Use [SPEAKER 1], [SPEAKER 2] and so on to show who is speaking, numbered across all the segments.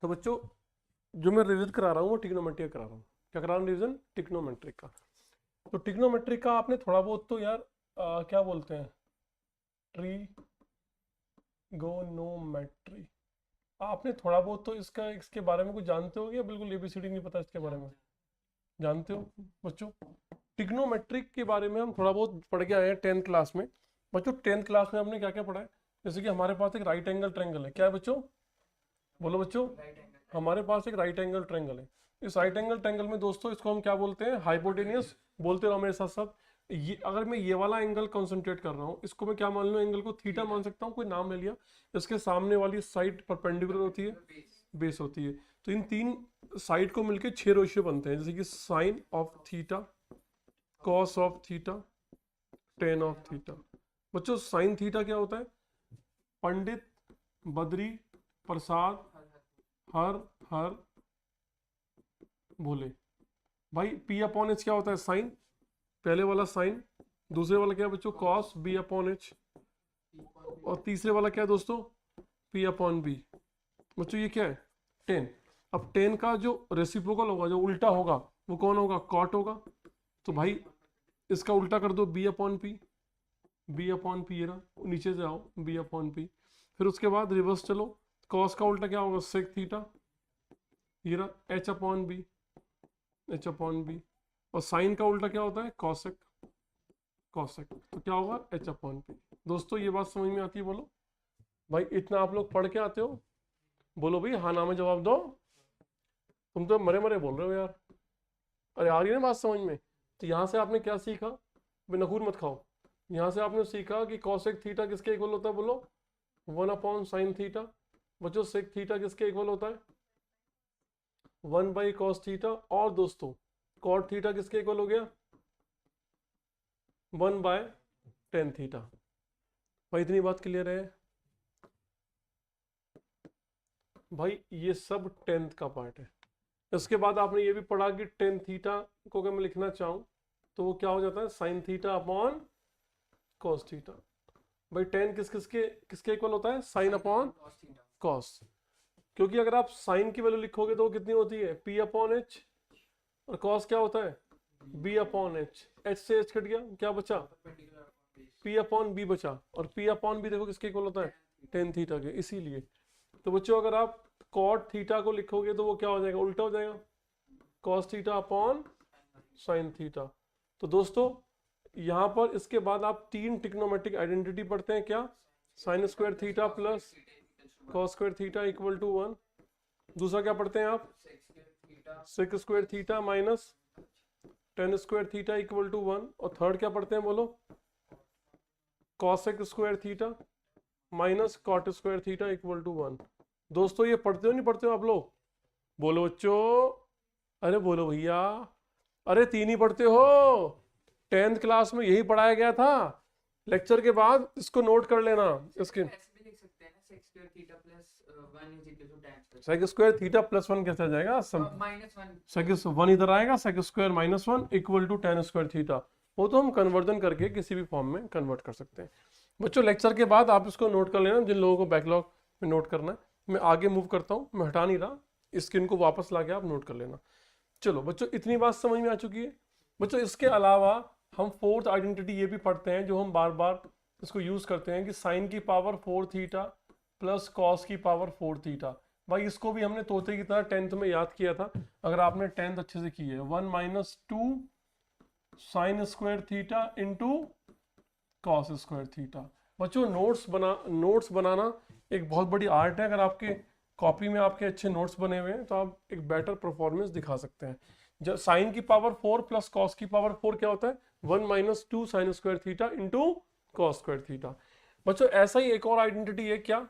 [SPEAKER 1] तो बच्चों जो मैं रिविजन करा रहा हूँ वो ट्रिग्नोमेट्री करा रहा हूँ। क्या करा रहा हूँ रिविजन? ट्रिग्नोमेट्री का। तो ट्रिग्नोमेट्री का आपने थोड़ा बहुत तो यार क्या बोलते हैं, ट्रिगोनोमेट्री आपने थोड़ा बहुत तो इसके बारे में कुछ जानते हो या बिल्कुल एबीसीडी नहीं पता इसके बारे में? जानते हो बच्चों? ट्रिग्नोमेट्रिक के बारे में हम थोड़ा बहुत पढ़ के आए हैं 10th क्लास में। बच्चों 10th क्लास में हमने क्या क्या पढ़ा है? जैसे कि हमारे पास एक राइट एंगल ट्रायंगल है। क्या है बच्चों? बोलो बच्चों। हमारे पास एक राइट एंगल ट्रायंगल है। इस राइट एंगल ट्रायंगल में दोस्तों इसको हम क्या बोलते हैं? हाइपोटेनियस। बोलते रहो मेरे साथ सब। ये अगर मैं ये वाला एंगल कंसंट्रेट कर रहा हूँ, इसको मैं क्या मान लूँ? एंगल को थीटा मान सकता हूँ, कोई नाम ले लिया। इसके सामने वाली साइड परपेंडिकुलर होती है, बेस होती है। तो इन तीन साइड को मिलके 6 रेशियो बनते हैं, जैसे कि sine of theta, cos of theta, tan of theta. बच्चों साइन थीटा क्या होता है? पंडित, बद्री, प्रसाद, हर हर भोले। भाई पी अपॉन एच क्या होता है? साइन। पहले वाला साइन, दूसरे वाला क्या है बच्चों? कॉस बी अपॉन एच, और तीसरे वाला क्या है दोस्तों? P upon B. बच्चों ये क्या है? टेन। अब टेन का जो रेसिप्रोकल होगा, जो उल्टा होगा, वो कौन होगा? कॉट होगा। तो भाई इसका उल्टा कर दो, B upon P. B upon P, ये रहा, नीचे से आओ, बी अपॉन पी। फिर उसके बाद रिवर्स चलो, कॉस का उल्टा क्या होगा? सेक थीटा, ये रहा, H upon B, H upon B. और साइन का उल्टा क्या होता है? Cosec, cosec. तो क्या होगा? H upon P. दोस्तों ये बात समझ में आती है? बोलो भाई, इतना आप लोग पढ़ के आते हो? बोलो भाई, हाँ ना में जवाब दो। तुम तो मरे मरे बोल रहे हो यार। अरे आ रही है ना बात समझ में? तो यहाँ से आपने क्या सीखा? भाई नखूर मत खाओ। यहाँ से आपने सीखा कि कॉसेक थीटा किसके इक्वल होता है? बोलो 1 अपॉन साइन थीटा। बच्चों सेक थीटा किसके इक्वल होता है? 1 बाई कॉस थीटा। और दोस्तों कॉट थीटा किसके इक्वल हो गया? 1 बाय टेन थीटा। भाई इतनी बात क्लियर है? भाई ये सब 10th का पार्ट है। इसके बाद आपने ये भी पढ़ा कि टेन थीटा को अगर मैं लिखना चाहूँ तो वो क्या हो जाता है? Sine theta upon cos theta. भाई टेन किसके इक्वल होता है? Sine upon cos. क्योंकि अगर आप साइन की वैल्यू लिखोगे तो वो कितनी होती है? P upon H. और कॉस क्या होता है? B upon H. एच से एच कट गया, क्या बचा? पी अपॉन बी बचा। और पी अपॉन बी देखो किसके इक्वल होता है? टेन थीटा के। इसीलिए तो बच्चों अगर आप कॉट थीटा को लिखोगे तो वो क्या हो जाएगा? उल्टा हो जाएगा, cos theta upon sine theta. तो दोस्तों यहाँ पर इसके बाद आप 3 ट्रिग्नोमेट्रिक आइडेंटिटी पढ़ते हैं। क्या? Sine square theta plus cos square theta equal to 1। दूसरा क्या पढ़ते हैं आप? Sec square theta minus tan square theta equal to 1। और थर्ड क्या पढ़ते हैं? बोलो cosec square theta minus cot square theta equal to 1। दोस्तों ये पढ़ते हो नहीं पढ़ते हो आप लोग? बोलो बच्चों, अरे बोलो भैया। अरे 3 ही पढ़ते हो? 10th क्लास में यही पढ़ाया गया था। लेक्चर के बाद इसको नोट कर लेना। इसके सेक स्क्वायर थीटा प्लस 1 कैसे आ जाएगा? सेक 1 इधर आएगा, sec square minus 1 equal to tan square theta. वो तो हम कन्वर्जन करके किसी भी फॉर्म में कन्वर्ट कर सकते हैं। बच्चों लेक्चर के बाद आप इसको नोट कर लेना, जिन लोगों को बैकलॉग में नोट करना है। मैं आगे मूव करता हूँ, मैं हटा नहीं रहा, स्क्रीन को वापस ला के आप नोट कर लेना। चलो बच्चों इतनी बात समझ में आ चुकी है। बच्चों इसके अलावा हम फोर्थ आइडेंटिटी ये भी पढ़ते हैं, जो हम बार बार इसको यूज करते हैं, कि साइन की पावर 4 थीटा प्लस कॉस की पावर 4 थीटा। भाई इसको भी हमने तोते की तरह 10th में याद किया था, अगर आपने 10th अच्छे से की है। 1 minus 2 sign square theta into cos square theta. बच्चों नोट्स बनाना एक बहुत बड़ी आर्ट है। अगर आपके कॉपी में आपके अच्छे नोट्स बने हुए हैं तो आप एक बेटर परफॉर्मेंस दिखा सकते हैं। जब साइन की पावर 4 प्लस कॉस की पावर 4 क्या होता है? 1 minus 2 sign square theta into cos square theta. बच्चों ऐसा ही एक और आइडेंटिटी है, क्या?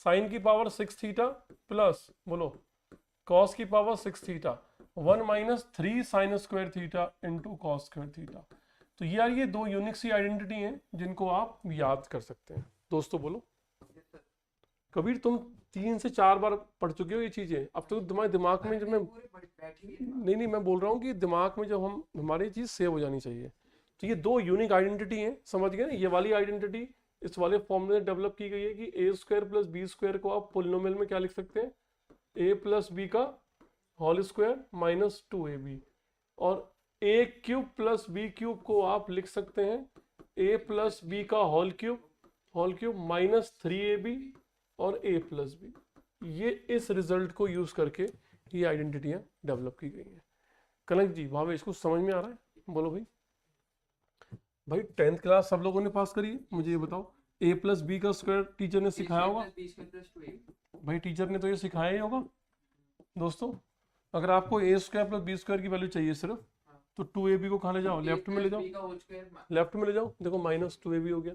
[SPEAKER 1] साइन की पावर 6 थीटा प्लस बोलो कॉस की power 6 theta 1 minus 3 sign square theta into cos square theta. तो यार ये दो यूनिक सी आइडेंटिटी हैं जिनको आप याद कर सकते हैं। दोस्तों बोलो, कबीर तुम 3 से 4 बार पढ़ चुके हो ये चीजें। अब तो तुम्हारे दिमाग में जब मैं नहीं मैं बोल रहा हूँ कि दिमाग में जब हम हमारी चीज सेव हो जानी चाहिए। तो ये दो यूनिक आइडेंटिटी हैं, समझ गए ना? ये वाली आइडेंटिटी इस वाले फॉर्म में डेवलप की गई है कि ए स्क्वायर प्लस बी स्क्वायर को आप पोलिनोमियल में क्या लिख सकते हैं? ए प्लस बी का होल स्क्वायर माइनस 2ab, और ए क्यूब प्लस बी क्यूब को आप लिख सकते हैं ए प्लस बी का होल क्यूब माइनस 3ab और ए प्लस बी। ये इस रिजल्ट को यूज करके ये आइडेंटिटियां डेवलप की गई हैं। कनक जी, भावेश, कुछ समझ में आ रहा है? बोलो भाई। भाई 10th क्लास सब लोगों ने पास करी है, मुझे ये बताओ a प्लस बी का स्क्वायर टीचर ने सिखाया होगा? भाई टीचर ने तो ये सिखाया ही होगा दोस्तों। अगर आपको a square plus B square की वैल्यू चाहिए सिर्फ, तो 2ab को कहाँ ले जाओ? लेफ्ट में ले जाओ, लेफ्ट में ले जाओ, देखो माइनस 2ab हो गया।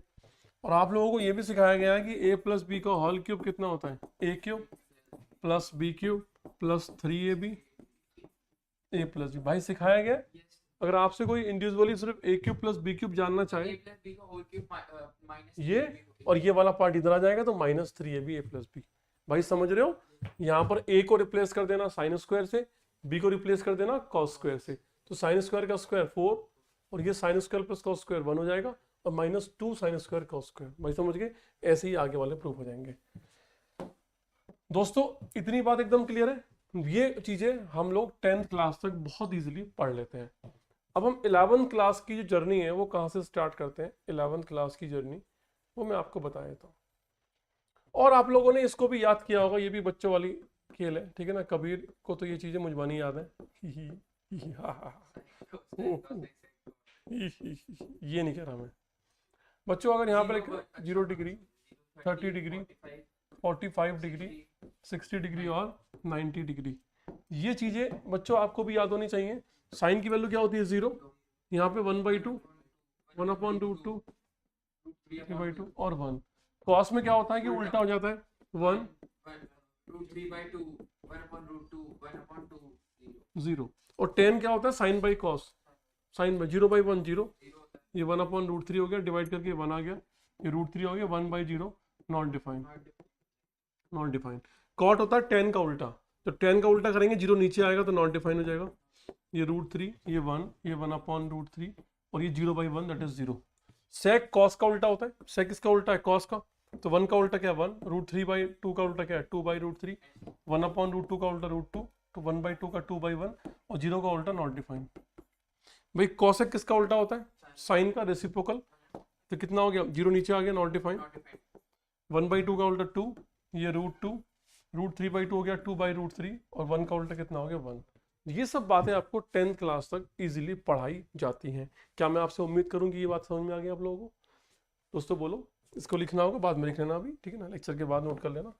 [SPEAKER 1] और आप लोगों को ये भी सिखाया गया है कि a प्लस बी का होल क्यूब कितना होता है? a cube plus b cube plus 3ab a plus b. भाई सिखाया गया। अगर आपसे कोई इंडिविजुअली सिर्फ a cube plus b cube जानना चाहे, ये और ये वाला पार्ट इधर आ जाएगा तो minus 3ab a plus b. भाई समझ रहे हो? यहाँ पर a को रिप्लेस कर देना साइन स्क्वायर से, b को रिप्लेस कर देना कॉस स्क्वायर से, तो साइन स्क्वायर का स्क्वायर 4 और ये sine square plus cos square 1 हो जाएगा, और minus 2 sine square cos square. भाई समझ गए? ऐसे ही आगे वाले प्रूफ हो जाएंगे। दोस्तों इतनी बात एकदम क्लियर है। ये चीजें हम लोग 10th क्लास तक बहुत इजीली पढ़ लेते हैं। अब हम 11th क्लास की जो जर्नी है वो कहाँ से स्टार्ट करते हैं? 11th क्लास की जर्नी वो मैं आपको बता देता हूँ। और आप लोगों ने इसको भी याद किया होगा, ये भी बच्चों वाली खेल है, ठीक है ना। कबीर को तो ये चीजें मुझबानी याद है। ये नहीं कह रहा मैं बच्चों। अगर यहाँ पर 0 डिग्री, 30 डिग्री, 45 डिग्री, 60 डिग्री और 90 डिग्री, ये चीजें बच्चों आपको भी याद होनी चाहिए। साइन की वैल्यू क्या होती है? 0। यहाँ पे 1/2, 1/√2, 3/2 और 1। कॉस में क्या होता है कि उल्टा हो जाता है, 1 √3/2, 1/√2, 1/2, 0। और 10 क्या होता है? Sine by cos, sine by 0/1 0, ये 1/√3 हो गया, डिवाइड करके 1 आ गया, ये √3 हो गया, 1/0 not defined, not defined. Cot होता है 10 का उल्टा, तो 10 का उल्टा करेंगे 0 नीचे आएगा तो नॉट डिफाइंड हो जाएगा। ये √3, ये 1, ये 1/√3 और ये 0/1 दैट इज 0। सेक कॉस का उल्टा होता है। सेक किसका उल्टा है? कॉस का। तो 1 का उल्टा क्या? 1। √3/2 का उल्टा क्या है? 2/√3। 1/√2 का उल्टा √2, तो 1/2 का 2/1 और 0 का उल्टा नॉट डिफाइंड। भाई कॉसेक किसका उल्टा होता है? साइन का रेसिप्रोकल। तो कितना हो गया? 0 नीचे आ गया, नॉट डिफाइंड। 1/2 का उल्टा 2, ये √2, √3/2 हो गया 2/√3 और 1 का उल्टा कितना हो गया? 1। ये सब बातें आपको 10th क्लास तक इजीली पढ़ाई जाती हैं। क्या मैं आपसे उम्मीद करूं कि ये बात समझ में आ गई आप लोगों को? दोस्तों बोलो। इसको लिखना होगा, बाद में लिख लेना अभी, ठीक है ना। लेक्चर के बाद नोट कर लेना,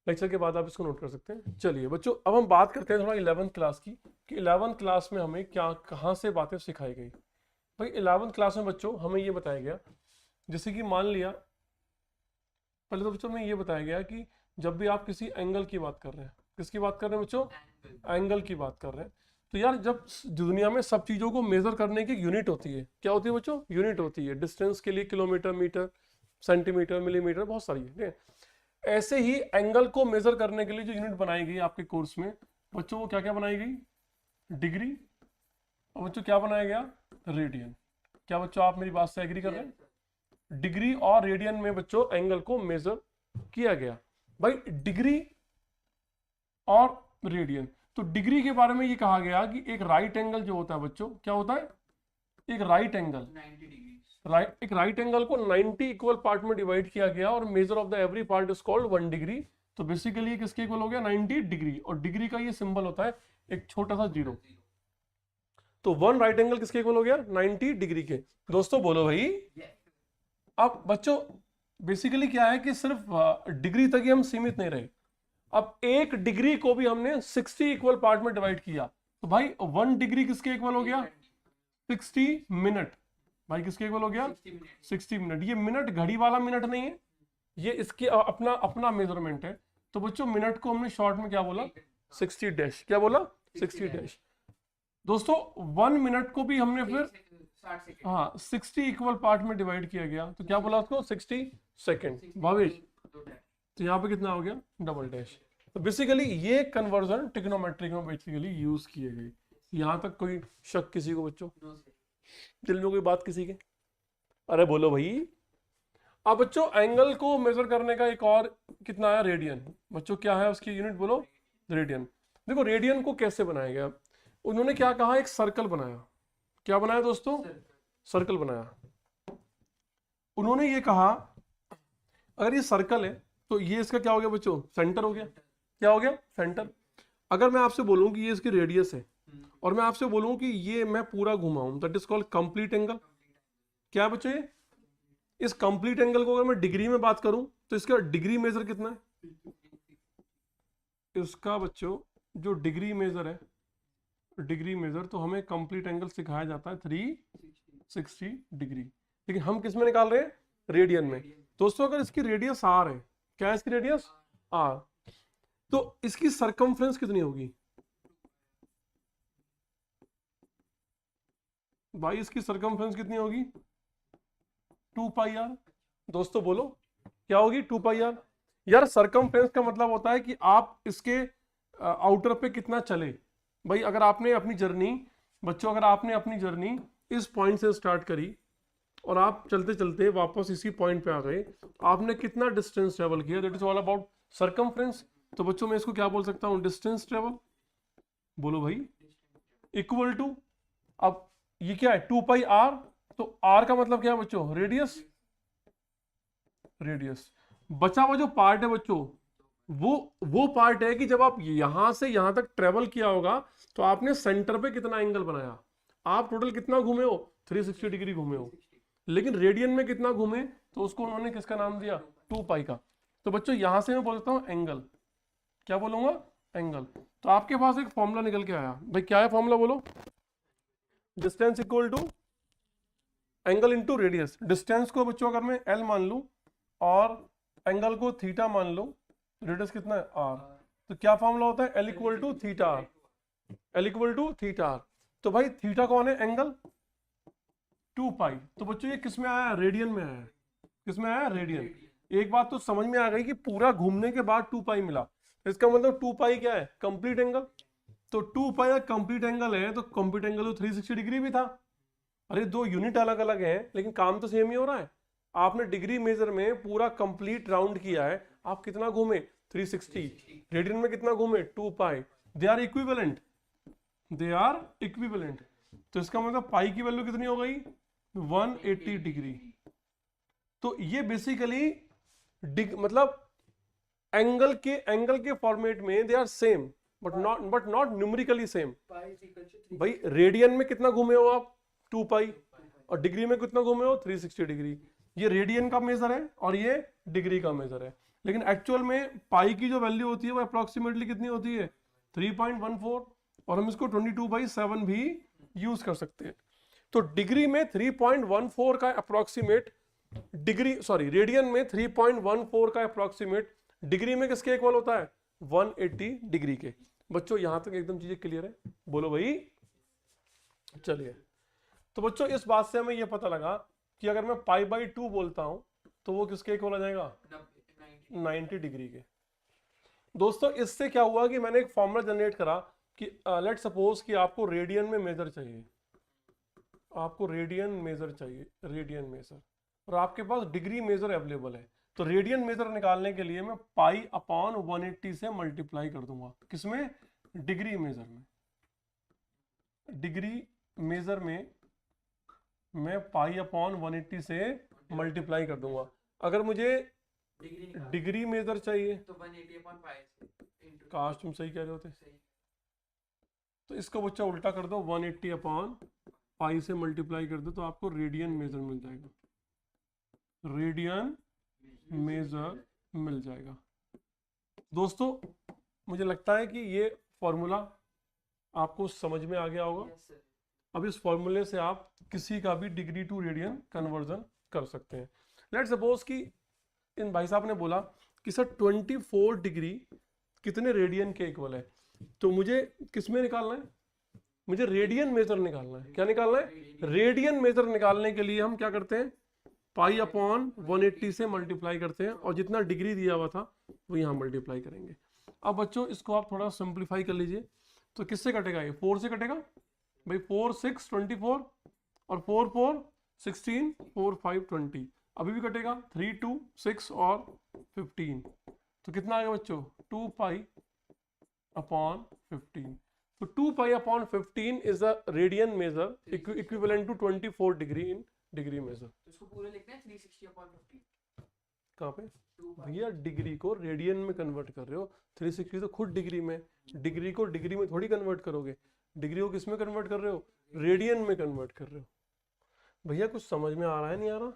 [SPEAKER 1] लेक्चर के बाद आप इसको नोट कर सकते हैं। चलिए बच्चों, अब हम बात करते हैं थोड़ा 11th क्लास की, कि 11th क्लास में हमें क्या कहाँ से बातें सिखाई गई। भाई 11th क्लास में बच्चों हमें ये बताया गया, जैसे कि मान लिया, पहले तो बच्चों में ये बताया गया कि जब भी आप किसी एंगल की बात कर रहे हैं, किसकी बात कर रहे हैं बच्चों? एंगल की बात कर रहे हैं। तो यार जब दुनिया में सब चीजों को मेजर करने की यूनिट होती है, क्या होती है बच्चों? यूनिट होती है। डिस्टेंस के लिए किलोमीटर, मीटर, सेंटीमीटर, मिलीमीटर, बहुत सारी है। ऐसे ही एंगल को मेजर करने के लिए जो यूनिट बनाई गई आपके कोर्स में बच्चों, वो क्या क्या बनाई गई? डिग्री। और बच्चों क्या बनाया गया? रेडियन। क्या बच्चों आप मेरी बात से एग्री कर रहे हैं? डिग्री और रेडियन में बच्चों एंगल को मेजर किया गया। भाई डिग्री और रेडियन, तो डिग्री के बारे में ये कहा गया कि एक राइट एंगल जो होता है बच्चों, क्या होता है? एक राइट एंगल, एक राइट एंगल को 90 इक्वल पार्ट में डिवाइड किया गया और measure of the every part is called 1 degree. तो बेसिकली किसके इक्वल हो गया? 90 डिग्री। और डिग्री का ये सिंबल होता है एक छोटा सा 0। तो 1 राइट एंगल किसके इक्वल हो गया? 90 डिग्री के। दोस्तों बोलो भाई। अब बच्चों बेसिकली क्या है कि सिर्फ डिग्री तक ही हम सीमित नहीं रहे। अब 1 डिग्री को भी हमने 60 इक्वल पार्ट में डिवाइड किया, तो भाई 1 डिग्री किसके इक्वल हो गया? 60 मिनट। भाई किसके इक्वल हो गया? 60 मिनट। ये मिनट घड़ी वाला मिनट नहीं है, ये इसके अपना अपना मेजरमेंट है। तो बच्चों मिनट को हमने शॉर्ट में क्या बोला? 60 डैश। क्या बोला? 60 डैश। दोस्तों 1 मिनट को भी हमने फिर 60 इक्वल पार्ट में डिवाइड किया गया, तो क्या बोला उसको? 60 सेकेंड। भावेश तो यहाँ पे कितना हो गया? Double dash. तो बेसिकली ये कन्वर्जन ट्रिग्नोमेट्रिक में बेसिकली यूज किए गए। यहाँ तक कोई शक किसी को बच्चों? दिल में कोई बात किसी के? अरे बोलो भाई। अब बच्चों एंगल को मेजर करने का एक और कितना है, रेडियन। बच्चों क्या है उसकी यूनिट बोलो, रेडियन। देखो रेडियन को कैसे बनाया गया, उन्होंने क्या कहा, एक सर्कल बनाया। क्या बनाया दोस्तों, सर्कल बनाया। उन्होंने ये कहा अगर ये सर्कल है तो ये इसका क्या हो गया बच्चों, सेंटर हो गया। क्या हो गया, सेंटर। अगर मैं आपसे बोलूं कि ये इसकी रेडियस है और मैं आपसे बोलूं कि ये मैं पूरा घुमा हूं, that is called complete angle. क्या है बच्चों ये, इस कंप्लीट एंगल को अगर मैं डिग्री में बात करूं तो इसका डिग्री मेजर कितना है, इसका बच्चों जो डिग्री मेजर है, डिग्री मेजर तो हमें कंप्लीट एंगल सिखाया जाता है 360 डिग्री, लेकिन हम किस में निकाल रहे हैं, रेडियन में। दोस्तों अगर इसकी रेडियस आर है, क्या है इसकी रेडियस आर, तो इसकी सरकमफ्रेंस कितनी होगी भाई, इसकी सरकमफ्रेंस कितनी होगी, 2 पाई आर। दोस्तों बोलो क्या होगी, 2 पाई आर। यार सरकमफ्रेंस का मतलब होता है कि आप इसके आउटर पे कितना चले। भाई अगर आपने अपनी जर्नी, बच्चों अगर आपने अपनी जर्नी इस पॉइंट से स्टार्ट करी और आप चलते चलते वापस इसी पॉइंट पे आ गए, आपने कितना डिस्टेंस ट्रेवल किया, that is all about circumference. तो बच्चों मैं इसको क्या बोल सकता हूँ, डिस्टेंस ट्रेवल। बोलो भाई, इक्वल टू, अब ये क्या है 2 पाई आर, तो आर का मतलब क्या है बच्चों, रेडियस। रेडियस बचा हुआ जो पार्ट है बच्चों, वो पार्ट है कि जब आप यहां से यहां तक ट्रेवल किया होगा तो आपने सेंटर पे कितना एंगल बनाया। आप टोटल कितना घूमे हो, 360 डिग्री घूमे हो, लेकिन रेडियन में कितना घूमे, तो उसको उन्होंने किसका नाम दिया, 2 पाई का। तो बच्चों यहां से मैं बोलता हूं एंगल, क्या बोलूंगा, एंगल। तो आपके पास एक फॉर्मूला निकल के आया भाई, क्या है फॉर्मूला बोलो, distance equal to angle into radius. Distance को बच्चों अगर मैं एल मान लूं और एंगल को थीटा मान लो, रेडियस कितना है आर, तो क्या फॉर्मूला होता है, l equal to theta r, l equal to theta r. तो भाई थीटा कौन है, एंगल, 2 पाई। तो बच्चों ये किस में आया, रेडियन में आया। किस में आया, रेडियन। एक बात तो समझ में आ गई कि पूरा घूमने के बाद 2 पाई मिला, इसका मतलब 2 पाई क्या है, कंप्लीट एंगल। तो 2 पाई कंप्लीट एंगल है, तो कंप्लीट एंगल तो 360 डिग्री भी था। अरे दो यूनिट अलग अलग हैं लेकिन काम तो सेम ही हो रहा है। आपने डिग्री मेजर में पूरा कंप्लीट राउंड किया है, आप कितना घूमे, 360। रेडियन में कितना घूमे, 2 pi. They are equivalent, they are equivalent. तो इसका मतलब पाई की वैल्यू कितनी हो गई, 180 डिग्री। तो ये बेसिकली मतलब एंगल के फॉर्मेट में they are same but not numerically same. भाई रेडियन में कितना घूमे हो आप, 2 पाई, और डिग्री में कितना घूमे हो, 360 डिग्री। ये रेडियन का मेजर है और ये डिग्री का मेजर है, लेकिन एक्चुअल में पाई की जो वैल्यू होती है वो अप्रोक्सीमेटली कितनी होती है, 3.14, और हम इसको 22/7 भी यूज कर सकते हैं। तो डिग्री में 3.14 का अप्रोक्सीमेट, रेडियन में 3.14 का अप्रोक्सीमेट, डिग्री में किसके इक्वल होता है, 180 डिग्री के। बच्चों यहां तक एकदम चीजें क्लियर है, बोलो भाई। चलिए, तो बच्चों इस बात से हमें यह पता लगा कि अगर मैं π/2 बोलता हूं तो वो किसके इक्वल आ जाएगा, 90 डिग्री के। दोस्तों इससे क्या हुआ कि मैंने एक फॉर्मूला जनरेट करा कि लेट सपोज कि आपको रेडियन में मेजर चाहिए, आपको रेडियन मेजर चाहिए, रेडियन मेजर, और आपके पास डिग्री मेजर अवेलेबल है। तो रेडियन मेजर निकालने के लिए मैं π/180 से मल्टीप्लाई कर दूंगा, किसमें, डिग्री मेजर में। डिग्री मेजर में मैं π/180 से मल्टीप्लाई कर दूंगा। अगर मुझे डिग्री मेजर चाहिए तो 180/π। काश तुम सही कह रहे होते। तो इसको बच्चा उल्टा कर दो, 180/π से मल्टीप्लाई कर दो तो आपको रेडियन मेजर मिल जाएगा, रेडियन मेजर मिल जाएगा। दोस्तों मुझे लगता है कि ये फॉर्मूला आपको समझ में आ गया होगा। अब इस फॉर्मूले से आप किसी का भी डिग्री टू रेडियन कन्वर्जन कर सकते हैं। लेट सपोज कि इन भाई साहब ने बोला कि सर 24 डिग्री कितने रेडियन के इक्वल है, तो मुझे किस में निकालना है, मुझे रेडियन मेजर निकालना है। क्या निकालना है, रेडियन मेजर निकालने के लिए हम क्या करते हैं, π/180 से मल्टीप्लाई करते हैं और जितना डिग्री दिया हुआ था वो यहाँ मल्टीप्लाई करेंगे। अब बच्चों इसको आप थोड़ा सिंप्लीफाई कर लीजिए, तो किससे कटेगा, ये 4 से कटेगा भाई, 4 6 24 और 4 4 16 4 5 20, अभी भी कटेगा 3, 2, 6 और 15, तो कितना आ गया बच्चों 2 पाई अपॉन 15। तो 2 pi upon 15 is a radian measure equivalent to 24 degree in degree measure.
[SPEAKER 2] तो इसको पूरे लिखना है 360 अपॉन 15।
[SPEAKER 1] कहाँ पे भैया डिग्री को रेडियन में कन्वर्ट कर रहे हो, 360 तो खुद डिग्री में, डिग्री को डिग्री में थोड़ी कन्वर्ट करोगे, डिग्री को किस में कन्वर्ट कर रहे हो, रेडियन में कन्वर्ट कर रहे हो। भैया कुछ समझ में आ रहा है नहीं आ रहा?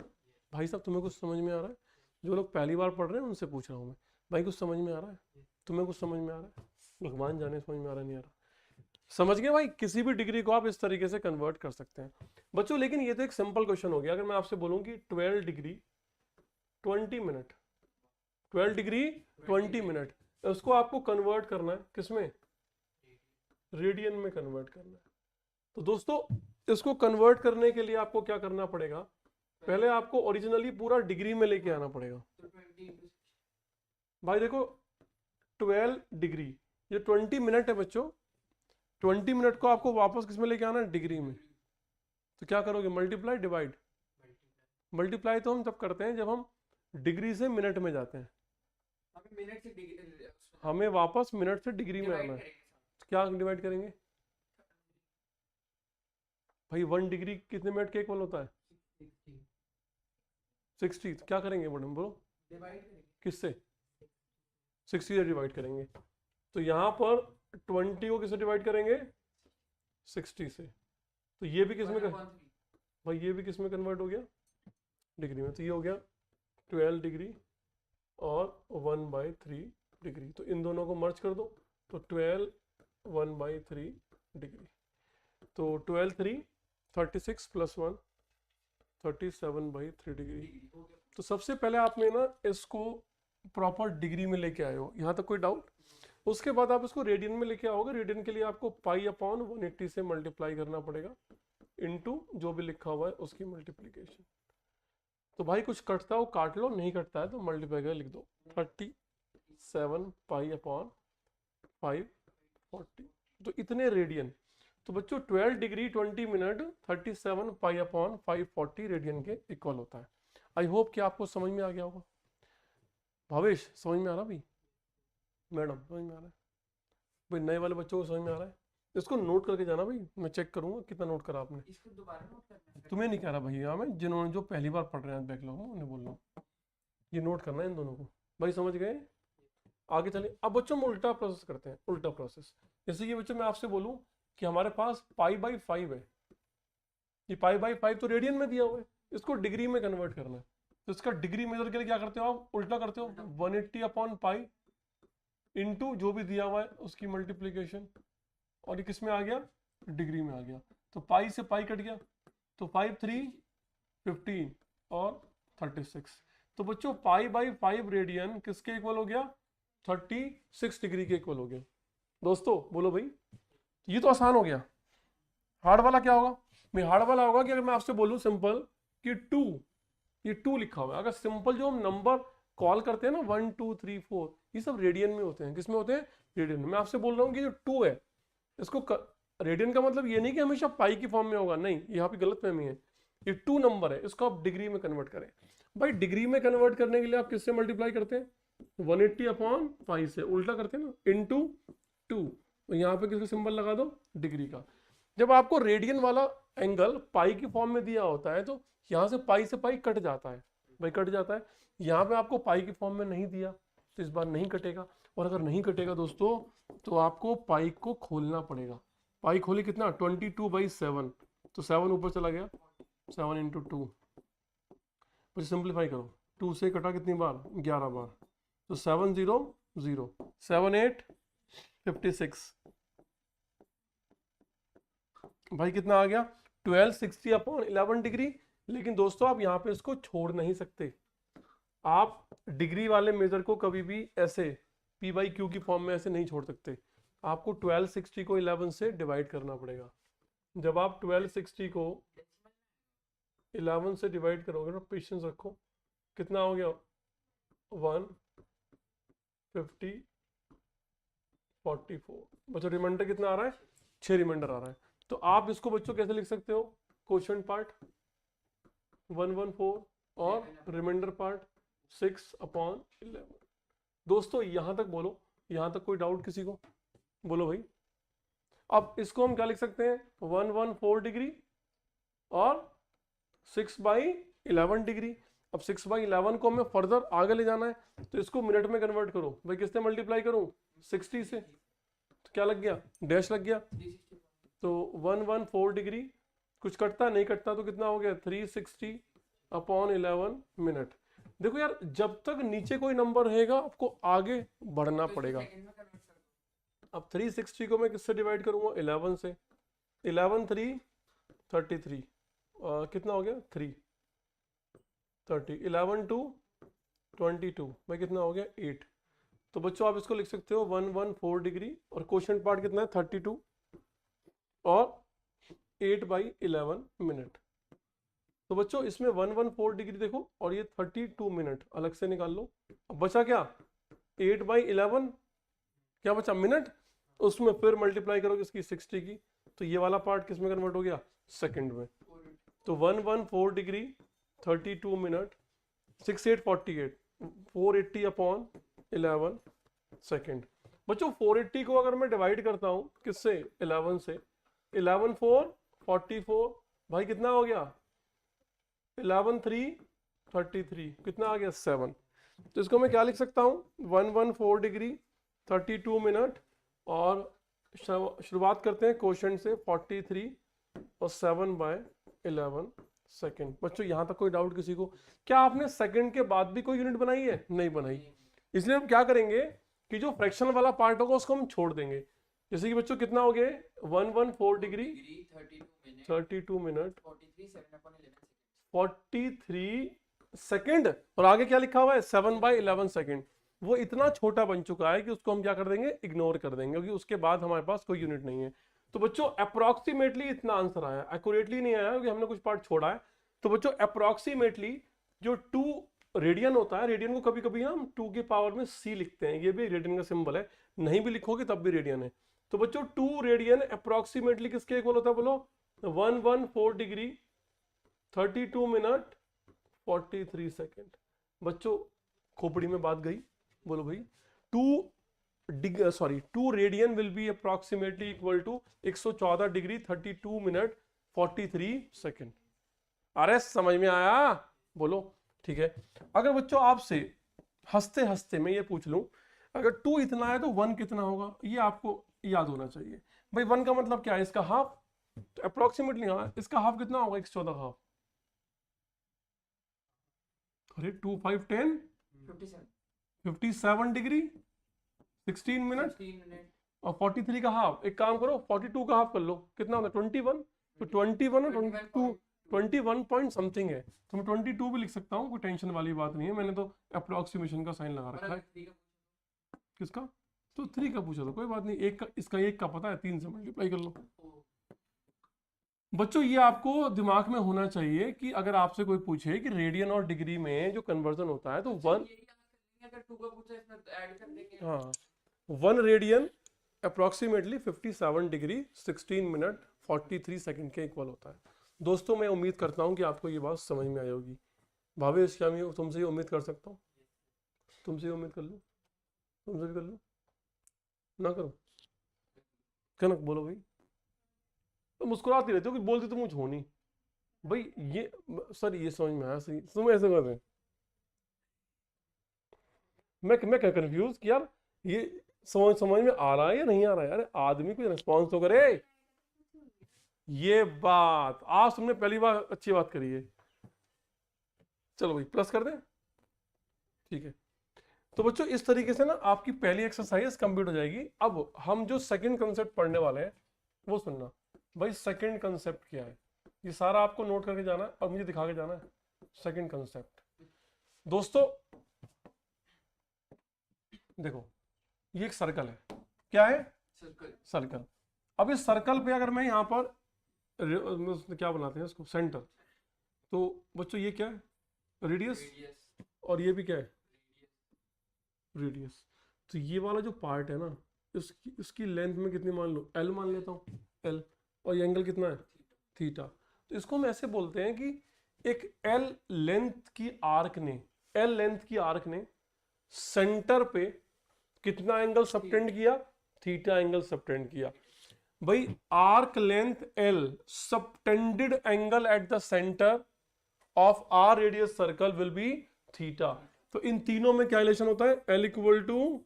[SPEAKER 1] भाई साहब तुम्हें कुछ समझ में आ रहा है? जो लोग पहली बार पढ़ रहे हैं उनसे पूछ रहा हूँ मैं, भाई कुछ समझ में आ रहा है? तुम्हें कुछ समझ में आ रहा है? भगवान जाने समझ में आ रहा नहीं आ रहा। समझ गए भाई, किसी भी डिग्री को आप इस तरीके से कन्वर्ट कर सकते हैं बच्चों। लेकिन ये तो एक सिंपल क्वेश्चन हो गया। अगर मैं आपसे बोलूं कि 12 डिग्री 20 मिनट, 12 डिग्री 20 मिनट, उसको आपको कन्वर्ट करना है किसमें, रेडियन में कन्वर्ट करना है। तो दोस्तों इसको कन्वर्ट करने के लिए आपको क्या करना पड़ेगा, पहले आपको ओरिजिनली पूरा डिग्री में लेके आना पड़ेगा। भाई देखो 12 डिग्री, ये 20 मिनट है बच्चों, 20 मिनट को आपको वापस किस में लेके आना है, डिग्री में। तो क्या करोगे, मल्टीप्लाई डिवाइड। मल्टीप्लाई तो हम तब करते हैं जब हम डिग्री से मिनट में जाते हैं, हमें वापस मिनट से डिग्री में आना है। तो क्या डिवाइड करेंगे भाई, 1 डिग्री कितने मिनट के इक्वल होता है, 60। तो क्या करेंगे मैडम बोलो, किससे, 60 से डिवाइड करेंगे। तो यहाँ पर 20 को किससे डिवाइड करेंगे, 60 से। तो ये भी किसमें भाई, ये भी किसमें कन्वर्ट हो गया, डिग्री में। तो ये हो गया 12 डिग्री और 1/3 डिग्री। तो इन दोनों को मर्ज कर दो, तो 12 1/3 डिग्री। तो 12 3 36 प्लस 1 37/3 डिग्री। तो सबसे पहले आपने ना इसको प्रॉपर डिग्री में लेके आए हो, यहाँ तक कोई डाउट? उसके बाद आप इसको रेडियन में लेके आओगे। रेडियन के लिए आपको पाई अपॉन 180 से मल्टीप्लाई करना पड़ेगा, इनटू जो भी लिखा हुआ है उसकी मल्टीप्लीकेशन। तो भाई कुछ कटता हो काट लो, नहीं कटता है तो मल्टीप्लाई कर लिख दो, 37 पाई अपॉन 540। तो इतने रेडियन। तो बच्चों 12 degree 20 minute 37 pi upon 540 radian के इक्वल होता है। आई होप कि आपको समझ में आ गया होगा। भावेश समझ में आ रहा भाई, मैडम समझ में आ रहा है भाई, नए वाले बच्चों को समझ में आ रहा है? इसको नोट करके जाना भाई, मैं चेक करूंगा कितना नोट करा आपने।
[SPEAKER 2] इसको दोबारा नोट करना है?
[SPEAKER 1] तुम्हें नहीं कह रहा भैया, मैं जिन्होंने जो पहली बार पढ़ रहे हैं बैकलॉग में उन्हें बोल रहा हूँ, ये नोट करना है इन दोनों को। भाई समझ गए? आगे चले। अब बच्चों में उल्टा प्रोसेस करते हैं, उल्टा प्रोसेस। जैसे ये बच्चों मैं आपसे बोलूं कि हमारे पास π/5 है, ये π/5 तो रेडियन में दिया हुआ है, इसको डिग्री में कन्वर्ट करना है। तो इसका डिग्री मेजर के लिए क्या करते हो आप, उल्टा करते हो, 180 अपॉन पाई इंटू जो भी दिया हुआ है उसकी मल्टीप्लीकेशन, और ये किस में आ गया, डिग्री में आ गया। तो पाई से पाई कट गया, तो 5 3 15 और 36। तो बच्चों π/5 रेडियन किसके इक्वल हो गया, 36 डिग्री के इक्वल हो गया। दोस्तों बोलो भाई, ये तो आसान हो गया। हार्ड वाला क्या होगा, मैं हार्ड वाला होगा कि अगर मैं आपसे बोलूं सिंपल कि 2, ये 2 लिखा हुआ है, अगर सिंपल जो हम नंबर कॉल करते हैं ना 1 2 3 4, ये सब रेडियन में होते हैं। किस में होते हैं, रेडियन में। मैं आपसे बोल रहा हूँ कि जो 2 है इसको रेडियन का मतलब ये नहीं कि हमेशा पाई की फॉर्म में होगा, नहीं, यहाँ पे गलत फहमी है। ये 2 नंबर है, इसको आप डिग्री में कन्वर्ट करें। भाई डिग्री में कन्वर्ट करने के लिए आप किससे मल्टीप्लाई करते हैं, 180 अपॉन 5 से, उल्टा करते हैं ना, इंटू 2। तो यहाँ पे किसका सिंबल लगा दो, डिग्री का। जब आपको रेडियन वाला एंगल पाई की फॉर्म में दिया होता है तो यहाँ से पाई कट जाता है, भाई कट जाता है। यहाँ पे आपको पाई की फॉर्म में नहीं दिया तो इस बार नहीं कटेगा। और अगर नहीं कटेगा दोस्तों तो आपको पाई को खोलना पड़ेगा। पाई खोली कितना, 22/7, तो 7 ऊपर चला गया, 7 इंटू 2। फिर सिंप्लीफाई करो, 2 से कटा कितनी बार, 11 बार, तो 7 0 0 7 8 56। भाई कितना आ गया, 1260 अपॉन 11 डिग्री। लेकिन दोस्तों आप यहाँ पे इसको छोड़ नहीं सकते, आप डिग्री वाले मेजर को कभी भी ऐसे p/q की फॉर्म में ऐसे नहीं छोड़ सकते। आपको 1260 को 11 से डिवाइड करना पड़ेगा। जब आप 1260 को 11 से डिवाइड करोगे ना, पेशेंस रखो, कितना हो गया, 1 50 44। बच्चों रिमाइंडर कितना आ रहा है, 6 रिमाइंडर आ रहा है। तो आप इसको बच्चों कैसे लिख सकते हो, क्वोशिएंट पार्ट 114 और रिमाइंडर पार्ट 6/11। दोस्तों यहां तक बोलो, यहां तक कोई डाउट किसी को? बोलो भाई। अब इसको हम क्या लिख सकते हैं, 114 डिग्री और 6/11 डिग्री। अब 6/11 को हमें फर्दर आगे ले जाना है तो इसको मिनट में कन्वर्ट करो भाई। किससे मल्टीप्लाई करूं, 60 से, तो क्या लग गया, डैश लग गया। तो 114 डिग्री, कुछ कटता नहीं कटता तो कितना हो गया, 360/11 मिनट। देखो यार, जब तक नीचे कोई नंबर रहेगा आपको आगे बढ़ना पड़ेगा। अब 360 को मैं किससे डिवाइड करूंगा, 11 से। 11 3 33, कितना हो गया 330। 11 2 22 भाई, कितना हो गया 8। तो बच्चों आप इसको लिख सकते हो 114 डिग्री और क्वेश्चन पार्ट कितना है 32 और 8/11 मिनट। तो बच्चों इसमें 114 डिग्री देखो और ये 32 मिनट अलग से निकाल लो। अब बचा क्या, 8/11, क्या बचा मिनट, उसमें फिर मल्टीप्लाई करो किसकी, 60 की। तो ये वाला पार्ट किस में कन्वर्ट हो गया, सेकंड में। तो 114 डिग्री 32 मिनट 6848 480/11 सेकंड। बच्चों 480 को अगर मैं डिवाइड करता हूं किससे, 11 से, 11 4 44 भाई, कितना हो गया 11 3 33, कितना आ गया 7। तो इसको मैं क्या लिख सकता हूं, 114 डिग्री 32 मिनट और शुरुआत करते हैं क्वेश्चन से 43 और 7/11 सेकंड। बच्चों यहां तक कोई डाउट किसी को? क्या आपने सेकंड के बाद भी कोई यूनिट बनाई है, नहीं बनाई। इसलिए हम क्या करेंगे कि जो फ्रैक्शन वाला पार्ट होगा उसको हम छोड़ देंगे। जैसे कि बच्चों कितना हो गया, 114 डिग्री 32 मिनट 43 सेकंड और आगे क्या लिखा हुआ है 7/11 सेकंड। वो इतना छोटा बन चुका है कि उसको हम क्या कर देंगे, इग्नोर कर देंगे, क्योंकि उसके बाद हमारे पास कोई यूनिट नहीं है। तो बच्चों अप्रोक्सीमेटली इतना आंसर आया, एक्यूरेटली नहीं आया क्योंकि हमने कुछ पार्ट छोड़ा है। तो बच्चों अप्रोक्सीमेटली जो 2 रेडियन होता है, रेडियन को कभी कभी हम 2 की पावर में c लिखते हैं, ये भी रेडियन का सिंबल है, नहीं भी लिखोगे तब भी रेडियन है। तो बच्चों 2 रेडियन अप्रोक्सीमेटली किसके इक्वल होता है, बोलो 114 डिग्री 32 मिनट 43 सेकेंड। बच्चों खोपड़ी में बात गई, बोलो भाई 2 radian will be approximately equal to 114 degree 32 minute 43 second. अरे समझ में आया, बोलो ठीक है। अगर बच्चों आपसे हंसते हंसते मैं ये पूछ लूं, अगर 2 इतना है तो 1 कितना होगा, ये आपको याद होना चाहिए भाई। 1 का मतलब क्या है, इसका हाफ, तो अप्रोक्सीमेटली हाँ, इसका हाफ कितना होगा, 114 हाफ। अरे 2 5 10 57 डिग्री 16 मिनट और 43 का हाफ। एक काम करो 42 का हाफ कर लो, कितना होता है 21। तो 21 और 22 21 पॉइंट समथिंग है, तो मैं 22 भी लिख सकता हूँ, कोई टेंशन वाली बात नहीं है। मैंने तो अप्रोक्सीमेशन का साइन लगा रखा है। किसका, तो 3 का पूछा था, कोई बात नहीं, एक का, इसका 1 का पता है, 3 से मल्टीप्लाई कर लो। बच्चों ये आपको दिमाग में होना चाहिए कि अगर आपसे कोई पूछे कि रेडियन और डिग्री में जो कन्वर्जन होता है तो 1, हाँ 1 radian approximately 57 degree 16 minute 43 second के इक्वल होता है। दोस्तों मैं उम्मीद करता हूं कि आपको ये बात समझ में आई होगी। भावेश क्या मैं तुमसे ये उम्मीद कर सकता हूँ, तुमसे ये उम्मीद कर लो, तुमसे भी कर लो, ना करो, कनक बोलो भाई। तो मुस्कुराती रहती हो कि बोलती तो मुझे हो नहीं भाई। ये सर ये समझ में आया, सही तुम ऐसे कर रहे, मैं क्या कंफ्यूज कि यार ये समझ में आ रहा है या नहीं आ रहा है। अरे आदमी कोई रिस्पॉन्स तो करे। ये बात आज तुमने पहली बार अच्छी बात करी है। चलो भाई प्लस कर दें, ठीक है। तो बच्चों इस तरीके से ना आपकी पहली एक्सरसाइज कंप्लीट हो जाएगी। अब हम जो सेकंड कंसेप्ट पढ़ने वाले हैं वो सुनना भाई। सेकंड कंसेप्ट क्या है, ये सारा आपको नोट करके जाना है और मुझे दिखा के जाना है। सेकंड कंसेप्ट दोस्तों देखो, ये एक सर्कल है, क्या है सर्कल। अब इस सर्कल पे अगर मैं यहाँ पर क्या बनाते हैं इसको, सेंटर, तो बच्चों ये क्या है, रेडियस, और ये भी क्या है रेडियस। तो ये वाला जो पार्ट है ना, इसकी लेंथ में कितनी मान लो, L मान लेता हूँ L, और ये एंगल कितना है थीटा। तो इसको हम ऐसे बोलते हैं कि एक एल लेंथ की आर्क ने सेंटर पे कितना एंगल सबटेंड किया, थीटा एंगल सबटेंड किया। भाई arc length l subtended angle at the centre of r radius circle will be theta. तो इन तीनों में क्या रिलेशन होता है, l equal to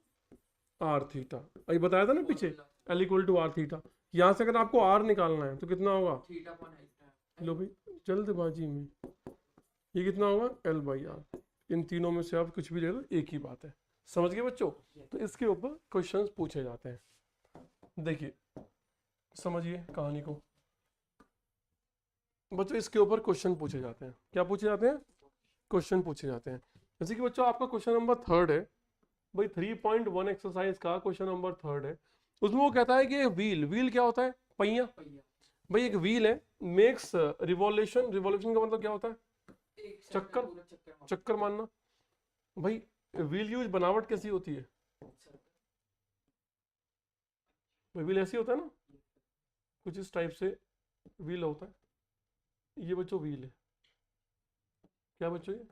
[SPEAKER 1] r theta. अभी बताया था ना पीछे, l equal to r theta. यहां से अगर आपको आर निकालना है तो कितना होगा,
[SPEAKER 2] थीटा अपॉन एल।
[SPEAKER 1] लो भाई जल्दबाजी में, ये कितना होगा, एल बाई आर। इन तीनों में से आप कुछ भी ले लो, एक ही बात है। समझ गए बच्चों? तो इसके ऊपर क्वेश्चंस पूछे जाते हैं। देखिए समझिए कहानी को बच्चों, इसके ऊपर क्वेश्चन पूछे जाते हैं। क्या पूछे जाते हैं, क्वेश्चन पूछे जाते हैं। जैसे कि बच्चों आपका क्वेश्चन नंबर 3 है, भाई 3.1 एक्सरसाइज का क्वेश्चन नंबर 3 है। उसमें वो कहता है कि व्हील क्या होता है, पहिया। भाई एक व्हील है, मेक्स रिवॉल्यूशन का मतलब क्या होता है, चक्कर मारना। भाई व्हील यूज बनावट कैसी होती है, भाई व्हील ऐसी होता है ना, कुछ इस टाइप से व्हील होता है। ये बच्चों व्हील है, क्या बच्चों ये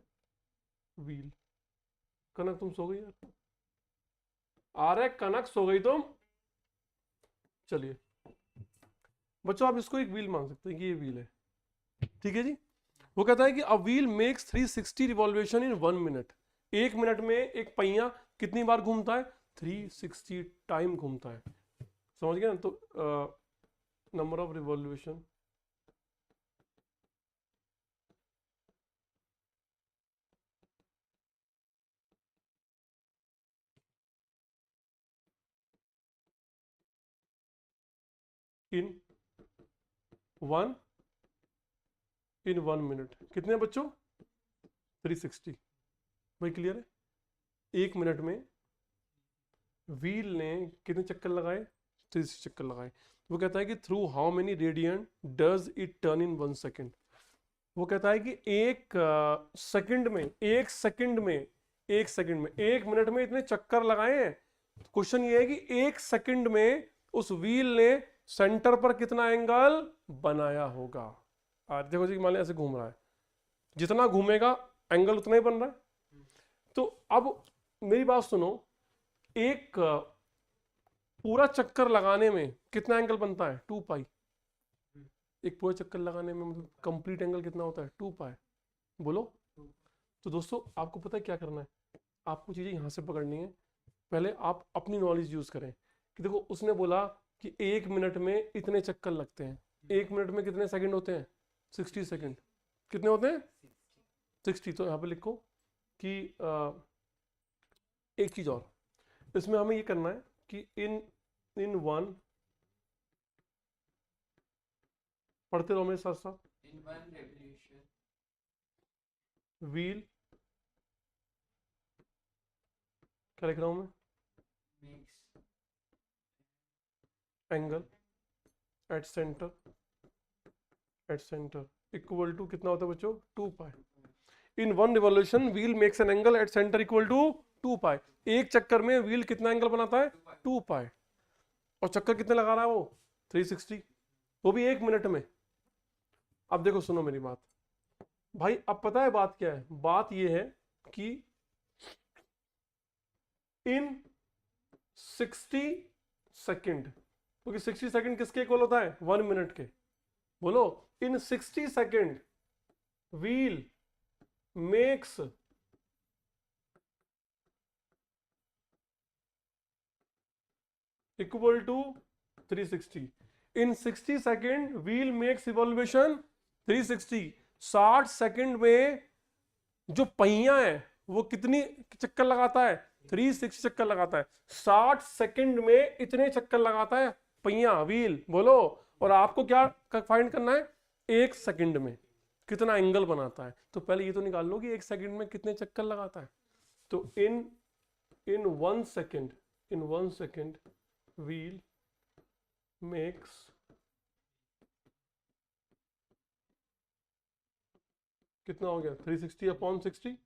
[SPEAKER 1] व्हील। कनक तुम सो गई यार, आ रहे कनक सो गई तुम। चलिए बच्चों आप इसको एक व्हील मान सकते हैं कि ये व्हील है, ठीक है जी। वो कहता है कि a wheel makes 360 revolution in 1 minute. 1 minute में एक पहिया कितनी बार घूमता है, 360 टाइम घूमता है। समझ गए ना? तो number of revolution in 1 minute कितने बच्चों, 360। भाई क्लियर है? 1 मिनट में व्हील ने कितने चक्कर लगाए, 360 चक्कर लगाए। वो कहता है कि through how many radian does it turn in 1 second. वो कहता है कि एक सेकंड में 1 मिनट में इतने चक्कर लगाए हैं। क्वेश्चन ये है कि 1 सेकंड में उस व्हील ने सेंटर पर कितना एंगल बनाया होगा। देखो जी मान लो ऐसे घूम रहा है, जितना घूमेगा एंगल उतना ही बन रहा है। तो अब मेरी बात सुनो, एक पूरा चक्कर लगाने में कितना एंगल बनता है, 2 पाई। एक पूरा चक्कर लगाने में मतलब कंप्लीट एंगल कितना होता है, 2 पाई। बोलो। तो दोस्तों आपको पता है क्या करना है, आपको चीजें यहां से पकड़नी है। पहले आप अपनी नॉलेज यूज करें कि देखो उसने बोला कि 1 मिनट में इतने चक्कर लगते हैं। 1 मिनट में कितने सेकंड होते हैं, 60 सेकंड। कितने होते हैं, 60। तो यहाँ पे लिखो कि एक चीज और, इसमें हमें ये करना है कि इन 1, पढ़ते रहो मेरे साथ साथ, व्हील क्या लिख रहा हूं मैं, angle at centre equal to कितना होता है बच्चों, 2 pi. In 1 revolution wheel makes an angle at centre equal to 2 pi. एक चक्कर में व्हील कितना एंगल बनाता है, 2 पाई। और चक्कर कितने लगा रहा है वो, 360, वो भी 1 मिनट में। अब देखो सुनो मेरी बात भाई, अब पता है बात क्या है, बात ये है कि इन 60 सेकंड, क्योंकि 60 सेकंड किसके इक्वल होता है, 1 मिनट के। बोलो, in 60 second wheel makes equal to 360। In 60 second wheel makes evolution 360। 60 second में जो पहिया है वो कितनी चक्कर लगाता है, 360 चक्कर लगाता है। 60 सेकंड में इतने चक्कर लगाता है पहिया, व्हील। बोलो, और आपको क्या फाइंड करना है, 1 सेकंड में कितना एंगल बनाता है। तो पहले ये तो निकाल लो कि 1 सेकंड में कितने चक्कर लगाता है। तो इन 1 सेकंड व्हील मेक्स कितना हो गया, 360 अपॉन 60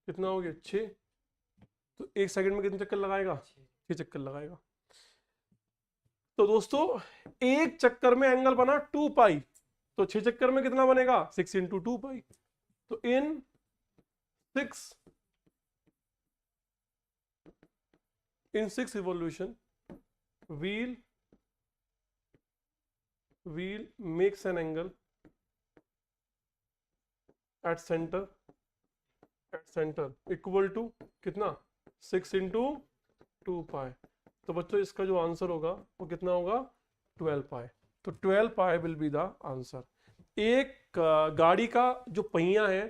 [SPEAKER 1] कितना हो गया, 6। तो 1 सेकंड में कितने चक्कर लगाएगा, 6 चक्कर लगाएगा। तो दोस्तों एक चक्कर में एंगल बना 2 पाई। तो 6 चक्कर में कितना बनेगा 6 इंटू 2 पाई। तो in 6 evolution wheel makes an angle at center equal to कितना 6 इंटू 2 पाई। तो बच्चों इसका जो आंसर होगा वो कितना होगा 12 पाई। तो 12 पाई विल बी द आंसर। एक गाड़ी का जो पहिया है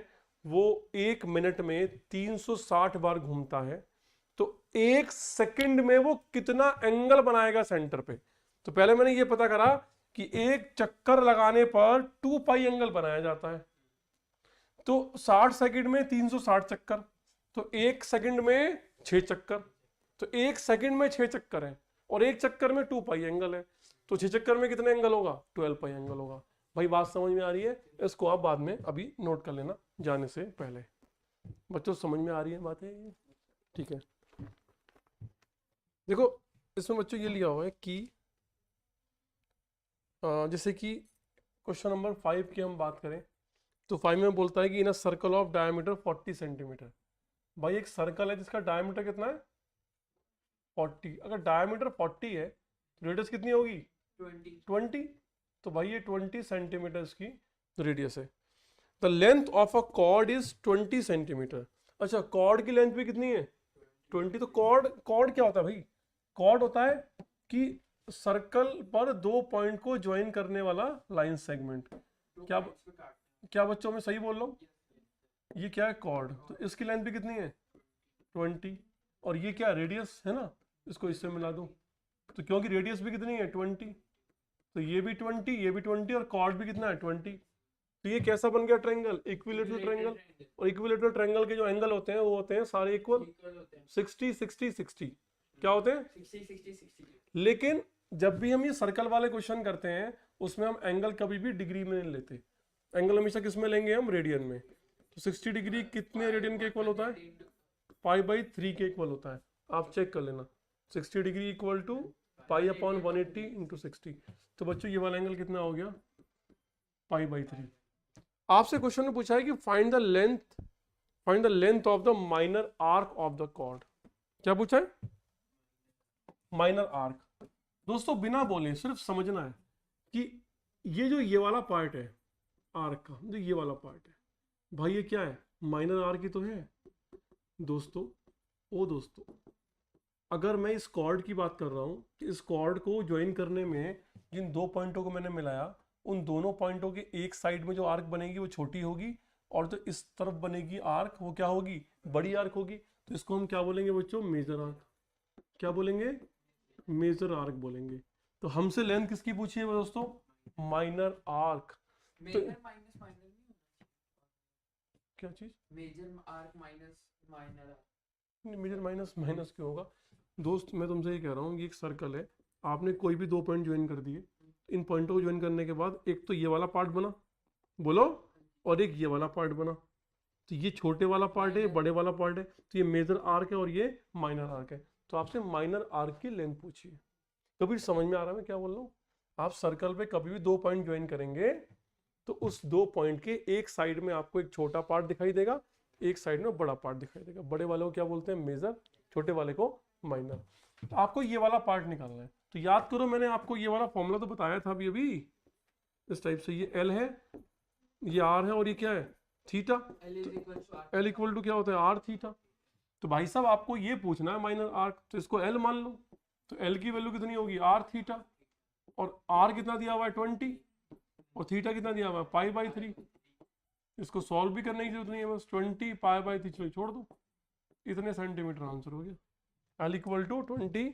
[SPEAKER 1] वो 1 मिनट में 360 बार घूमता है, तो 1 सेकंड में वो कितना एंगल बनाएगा सेंटर पे। तो पहले मैंने ये पता करा कि एक चक्कर लगाने पर 2 पाई एंगल बनाया जाता है। तो 60 सेकंड में 360 चक्कर, तो 1 सेकंड में 6 चक्कर, तो 1 सेकंड में 6 चक्कर है और 1 चक्कर में 2 पाई एंगल है। तो 6 चक्कर में कितने एंगल होगा 12 पाई एंगल होगा। भाई बात समझ में आ रही है? इसको आप बाद में अभी नोट कर लेना जाने से पहले। बच्चों समझ में आ रही है बातें? ठीक है। देखो इसमें बच्चों ये लिया हुआ है कि जैसे कि क्वेश्चन नंबर 5 की हम बात करें तो 5 में बोलता है कि in a circle of diameter 40 centimetre. भाई एक सर्कल है जिसका डायमीटर कितना है 40। अगर डायमीटर 40 है तो रेडियस कितनी होगी 20। तो भाई ये 20 सेंटीमीटर की रेडियस है। The length of a cord is 20 centimetre. अच्छा कॉर्ड की लेंथ भी कितनी है 20। तो कॉर्ड क्या होता है भाई? कॉर्ड होता है कि सर्कल पर 2 पॉइंट को ज्वाइन करने वाला लाइन सेगमेंट। क्या बच्चों में सही बोल रहा हूँ? ये क्या है कॉर्ड। तो इसकी लेंथ भी कितनी है 20 और ये क्या रेडियस है ना, इसको इससे मिला दो। तो क्योंकि रेडियस भी कितनी है 20, तो ये भी 20 ये भी 20 और कॉर्ड भी कितना है 20। तो ये कैसा बन गया ट्रायंगल इक्विलेटरल ट्रायंगल। और इक्विलेटरल ट्रायंगल के जो एंगल होते हैं वो होते हैं सारे इक्वल 60 60 60। क्या होते हैं
[SPEAKER 2] 60 60 60।
[SPEAKER 1] लेकिन जब भी हम ये सर्कल वाले क्वेश्चन करते हैं उसमें हम एंगल कभी भी डिग्री में नहीं लेते, एंगल हमेशा किस में लेंगे हम रेडियन में। तो 60 डिग्री कितने रेडियन के इक्वल होता है π/3 के इक्वल होता है। आप चेक कर लेना 60 डिग्री इक्वल टू π/180 इंटू 60। तो बच्चों ये वाला एंगल कितना हो गया π/3। आपसे क्वेश्चन में पूछा है कि find the length of the minor arc of the chord. क्या पूछा है माइनर आर्क। दोस्तों बिना बोले सिर्फ समझना है कि ये वाला पार्ट है आर्क का, जो ये वाला पार्ट है भाई ये क्या है माइनर आर्क ही तो है दोस्तों। अगर मैं इस कॉर्ड की बात कर रहा हूं कि इस कॉर्ड को ज्वाइन करने में जिन 2 पॉइंटों को मैंने मिलाया उन दोनों पॉइंटों के एक साइड में जो आर्क बनेगी वो छोटी होगी और जो इस तरफ बनेगी आर्क वो क्या होगी बड़ी आर्क होगी। तो इसको हम क्या बोलेंगे बच्चों मेजर आर्क। क्या बोलेंगे मेजर आर्क बोलेंगे। तो हमसे लेंथ किसकी पूछी है दोस्तों minor arc.
[SPEAKER 2] Major minus minor नहीं होना
[SPEAKER 1] क्या चीज
[SPEAKER 2] major arc minus minor arc.
[SPEAKER 1] Major minus क्यों होगा दोस्त? मैं तुमसे ये कह रहा हूँ ये एक सर्कल है, आपने कोई भी 2 पॉइंट ज्वाइन कर दिए। इन पॉइंटों को ज्वाइन करने के बाद एक तो ये वाला पार्ट बना बोलो और एक ये वाला पार्ट बना। तो ये छोटे वाला पार्ट है ये बड़े वाला पार्ट है। तो ये मेजर आर्क है और ये माइनर आर्क है। तो आपसे माइनर आर्क की लेंथ पूछिए। कभी समझ में आ रहा है मैं क्या बोल रहा हूँ? आप सर्कल पे कभी भी 2 पॉइंट ज्वाइन करेंगे तो उस 2 पॉइंट के एक साइड में आपको एक छोटा पार्ट दिखाई देगा, एक साइड में बड़ा पार्ट दिखाई देगा। बड़े वाले को क्या बोलते हैं मेजर, छोटे वाले को माइनर। तो आपको ये वाला पार्ट निकालना है। तो याद करो मैंने आपको ये वाला फॉर्मूला तो बताया था अभी इस टाइप से। ये L है ये R है और ये क्या है थीटा। L इक्वल टू क्या होता है R थीटा। तो भाई साहब आपको ये पूछना है माइनर आर्क, तो इसको L मान लो। तो L की वैल्यू कितनी होगी R थीटा और R कितना दिया हुआ है 20 और थीटा कितना दिया हुआ है π/3। इसको सॉल्व भी करने की जरूरत नहीं है, बस 20 π/3 छोड़ दो, इतने सेंटीमीटर आंसर हो गया। L equal to 20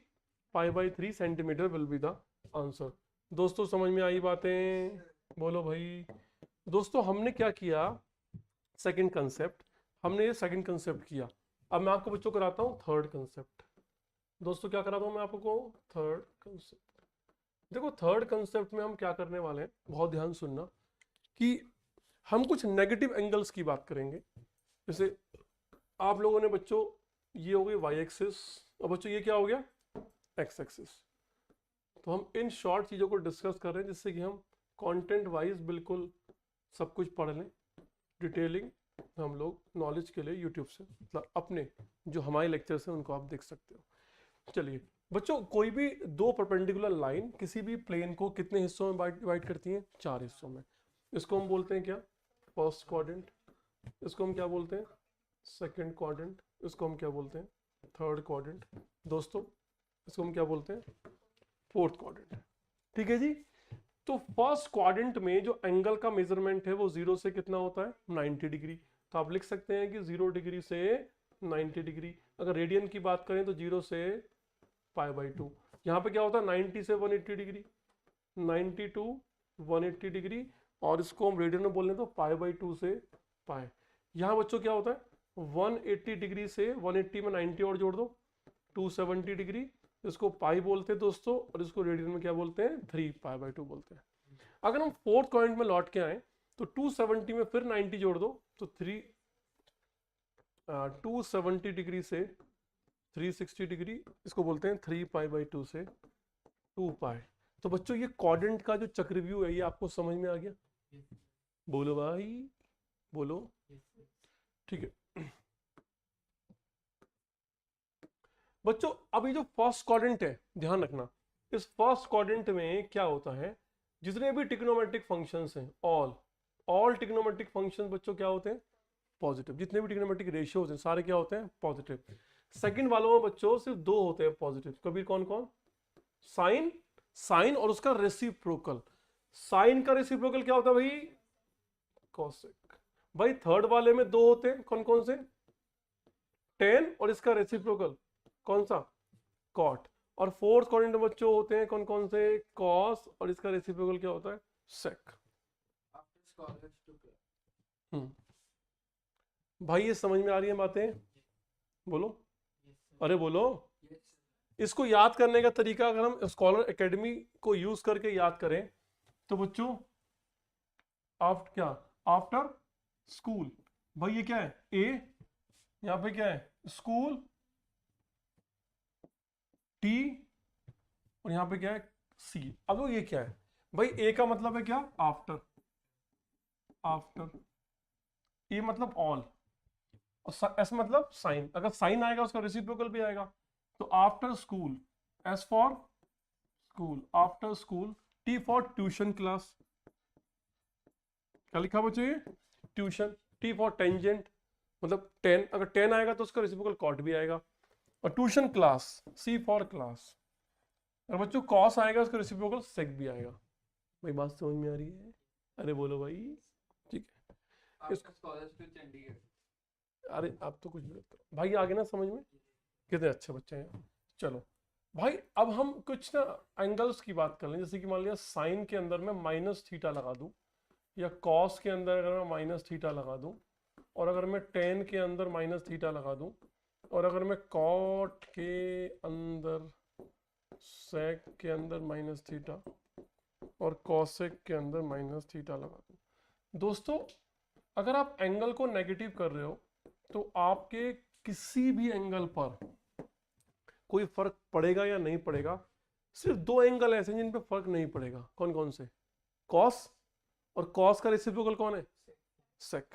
[SPEAKER 1] π/3 centimetre will be the answer. दोस्तों समझ में आई बातें? बोलो भाई। दोस्तों हमने क्या किया सेकंड कंसेप्ट, हमने ये सेकंड कंसेप्ट किया। अब मैं आपको बच्चों कराता हूँ थर्ड कंसेप्ट। दोस्तों क्या कराता हूँ मैं आपको थर्ड कंसेप्ट। देखो थर्ड कंसेप्ट में हम क्या करने वाले हैं, बहुत ध्यान सुनना, कि हम कुछ नेगेटिव एंगल्स की बात करेंगे। जैसे आप लोगों ने बच्चों ये हो गई वाई एक्सिस और बच्चों ये क्या हो गया एक्स एक्सिस। तो हम इन शॉर्ट चीज़ों को डिस्कस कर रहे हैं जिससे कि हम कंटेंट वाइज बिल्कुल सब कुछ पढ़ लें, डिटेलिंग हम लोग नॉलेज के लिए यूट्यूब से, मतलब अपने जो हमारे लेक्चर्स हैं उनको आप देख सकते हो। चलिए बच्चों, कोई भी दो परपेंडिकुलर लाइन किसी भी प्लेन को कितने हिस्सों में डिवाइड करती हैं? 4 हिस्सों में। इसको हम बोलते हैं क्या? First quadrant. इसको हम क्या बोलते हैं? Second quadrant. इसको हम क्या बोलते हैं? Third quadrant. दोस्तों इसको हम क्या बोलते हैं? Fourth quadrant. ठीक है जी। तो फर्स्ट क्वाड्रेंट में जो एंगल का मेजरमेंट है वो 0 से कितना होता है? 90 डिग्री। तो आप लिख सकते हैं कि 0 डिग्री से 90 डिग्री। अगर रेडियन की बात करें तो 0 से π/2। यहाँ पे क्या होता है? 90 से 180 डिग्री, 90 टू 180 डिग्री, और इसको हम रेडियन में बोल लें तो π/2 से पाई। यहाँ बच्चों क्या होता है? 180 डिग्री से 180 में 90 और जोड़ दो, 270 डिग्री। इसको पाई बोलते हैं दोस्तों, और इसको रेडियन में क्या बोलते हैं? 3π/2 बोलते हैं। अगर हम फोर्थ पॉइंट में लौट के आए तो 270 में फिर 90 जोड़ दो तो 270 डिग्री से 360 डिग्री, इसको बोलते हैं 3π/2 से 2π। तो बच्चों ये क्वाड्रेंट का जो चक्रव्यूह है ये आपको समझ में आ गया? बोलो भाई, बोलो। ठीक है बच्चों, अभी जो फर्स्ट क्वाड्रेंट है ध्यान रखना, इस फर्स्ट क्वाड्रेंट में क्या होता है? जितने भी ट्रिग्नोमेट्रिक फंक्शंस हैं, ऑल ट्रिग्नोमेट्रिक फंक्शंस बच्चों क्या होते हैं? पॉजिटिव। जितने भी ट्रिग्नोमेट्रिक रेशियोज हैं सारे क्या होते हैं? पॉजिटिव। सेकंड वालों में बच्चों सिर्फ 2 होते हैं पॉजिटिव। कभी कौन कौन? साइन और उसका रेसिप्रोकल। साइन का रेसिप्रोकल क्या होता है भाई? कॉसेक। भाई थर्ड वाले में 2 होते हैं, कौन कौन से? टेन और इसका रेसिप्रोकल कौन सा? कॉट। और फोर्थ क्वाड्रेंट में बच्चों होते हैं कौन कौन से? कॉस, और इसका रेसिप्रोकल क्या होता है? सेक। भाई ये समझ में आ रही है बातें? बोलो, अरे बोलो। इसको याद करने का तरीका अगर हम स्कॉलर एकेडमी को यूज करके याद करें तो बच्चों आफ्टर स्कूल, भाई ये क्या है? ए, यहां पे क्या है? स्कूल, टी, और यहां पे क्या है? सी। अब ये क्या है भाई? ए का मतलब है क्या? आफ्टर। ए मतलब ऑल, और एस मतलब साइन। अगर साइन आएगा उसका रेसिप्रोकल भी आएगा। तो after school, S for school, after school. T for tuition class. क्या लिखा बच्चों? ये ट्यूशन। टी फॉर टेंजेंट, मतलब 10, अगर 10 आएगा तो उसका रेसिप्रोकल कॉट भी आएगा। और tuition class, C for class. और बच्चों कॉस आएगा उसका रेसिप्रोकल सेक भी आएगा। भाई बात समझ में आ रही है? अरे बोलो भाई। ठीक है, अरे आप तो कुछ भी भाई आगे ना समझ में, कितने अच्छे बच्चे हैं। चलो भाई अब हम कुछ ना एंगल्स की बात कर लें। जैसे कि मान लिया साइन के अंदर मैं माइनस थीटा लगा दूं, या कॉस के अंदर अगर मैं माइनस थीटा लगा दूं, और अगर मैं टेन के अंदर माइनस थीटा लगा दूं, और अगर मैं कॉट के अंदर, सेक के अंदर माइनस थीटा, और कॉसेक के अंदर माइनस थीटा लगा दूं। दोस्तों अगर आप एंगल को नेगेटिव कर रहे हो तो आपके किसी भी एंगल पर कोई फर्क पड़ेगा या नहीं पड़ेगा? सिर्फ 2 एंगल ऐसे जिन पे फर्क नहीं पड़ेगा। कौन कौन से? कॉस, और कॉस का रेसिप्रोकल कौन है? सेक।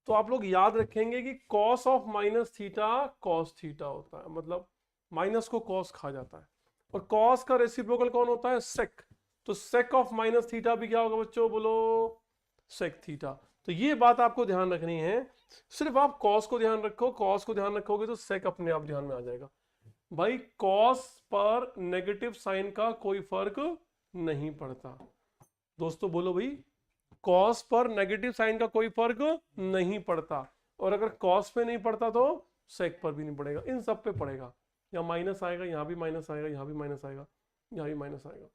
[SPEAKER 1] तो आप लोग याद रखेंगे कि cos of minus theta cos theta होता है, मतलब माइनस को कॉस खा जाता है। और कॉस का रेसिप्रोकल कौन होता है? सेक। तो सेक ऑफ माइनस थीटा भी क्या होगा बच्चों? बोलो, सेक थीटा। तो ये बात आपको ध्यान रखनी है। सिर्फ आप कॉस को ध्यान रखो, कॉस को ध्यान रखोगे तो सेक अपने आप ध्यान में आ जाएगा। भाई कॉस पर नेगेटिव साइन का कोई फर्क नहीं पड़ता। दोस्तों बोलो भाई, कॉस पर नेगेटिव साइन का कोई फर्क नहीं पड़ता। और अगर कॉस पे नहीं पड़ता तो सेक पर भी नहीं पड़ेगा, इन सब पे पड़ेगा। यहाँ माइनस आएगा, यहाँ भी माइनस आएगा, यहाँ भी माइनस आएगा, यहाँ भी माइनस आएगा।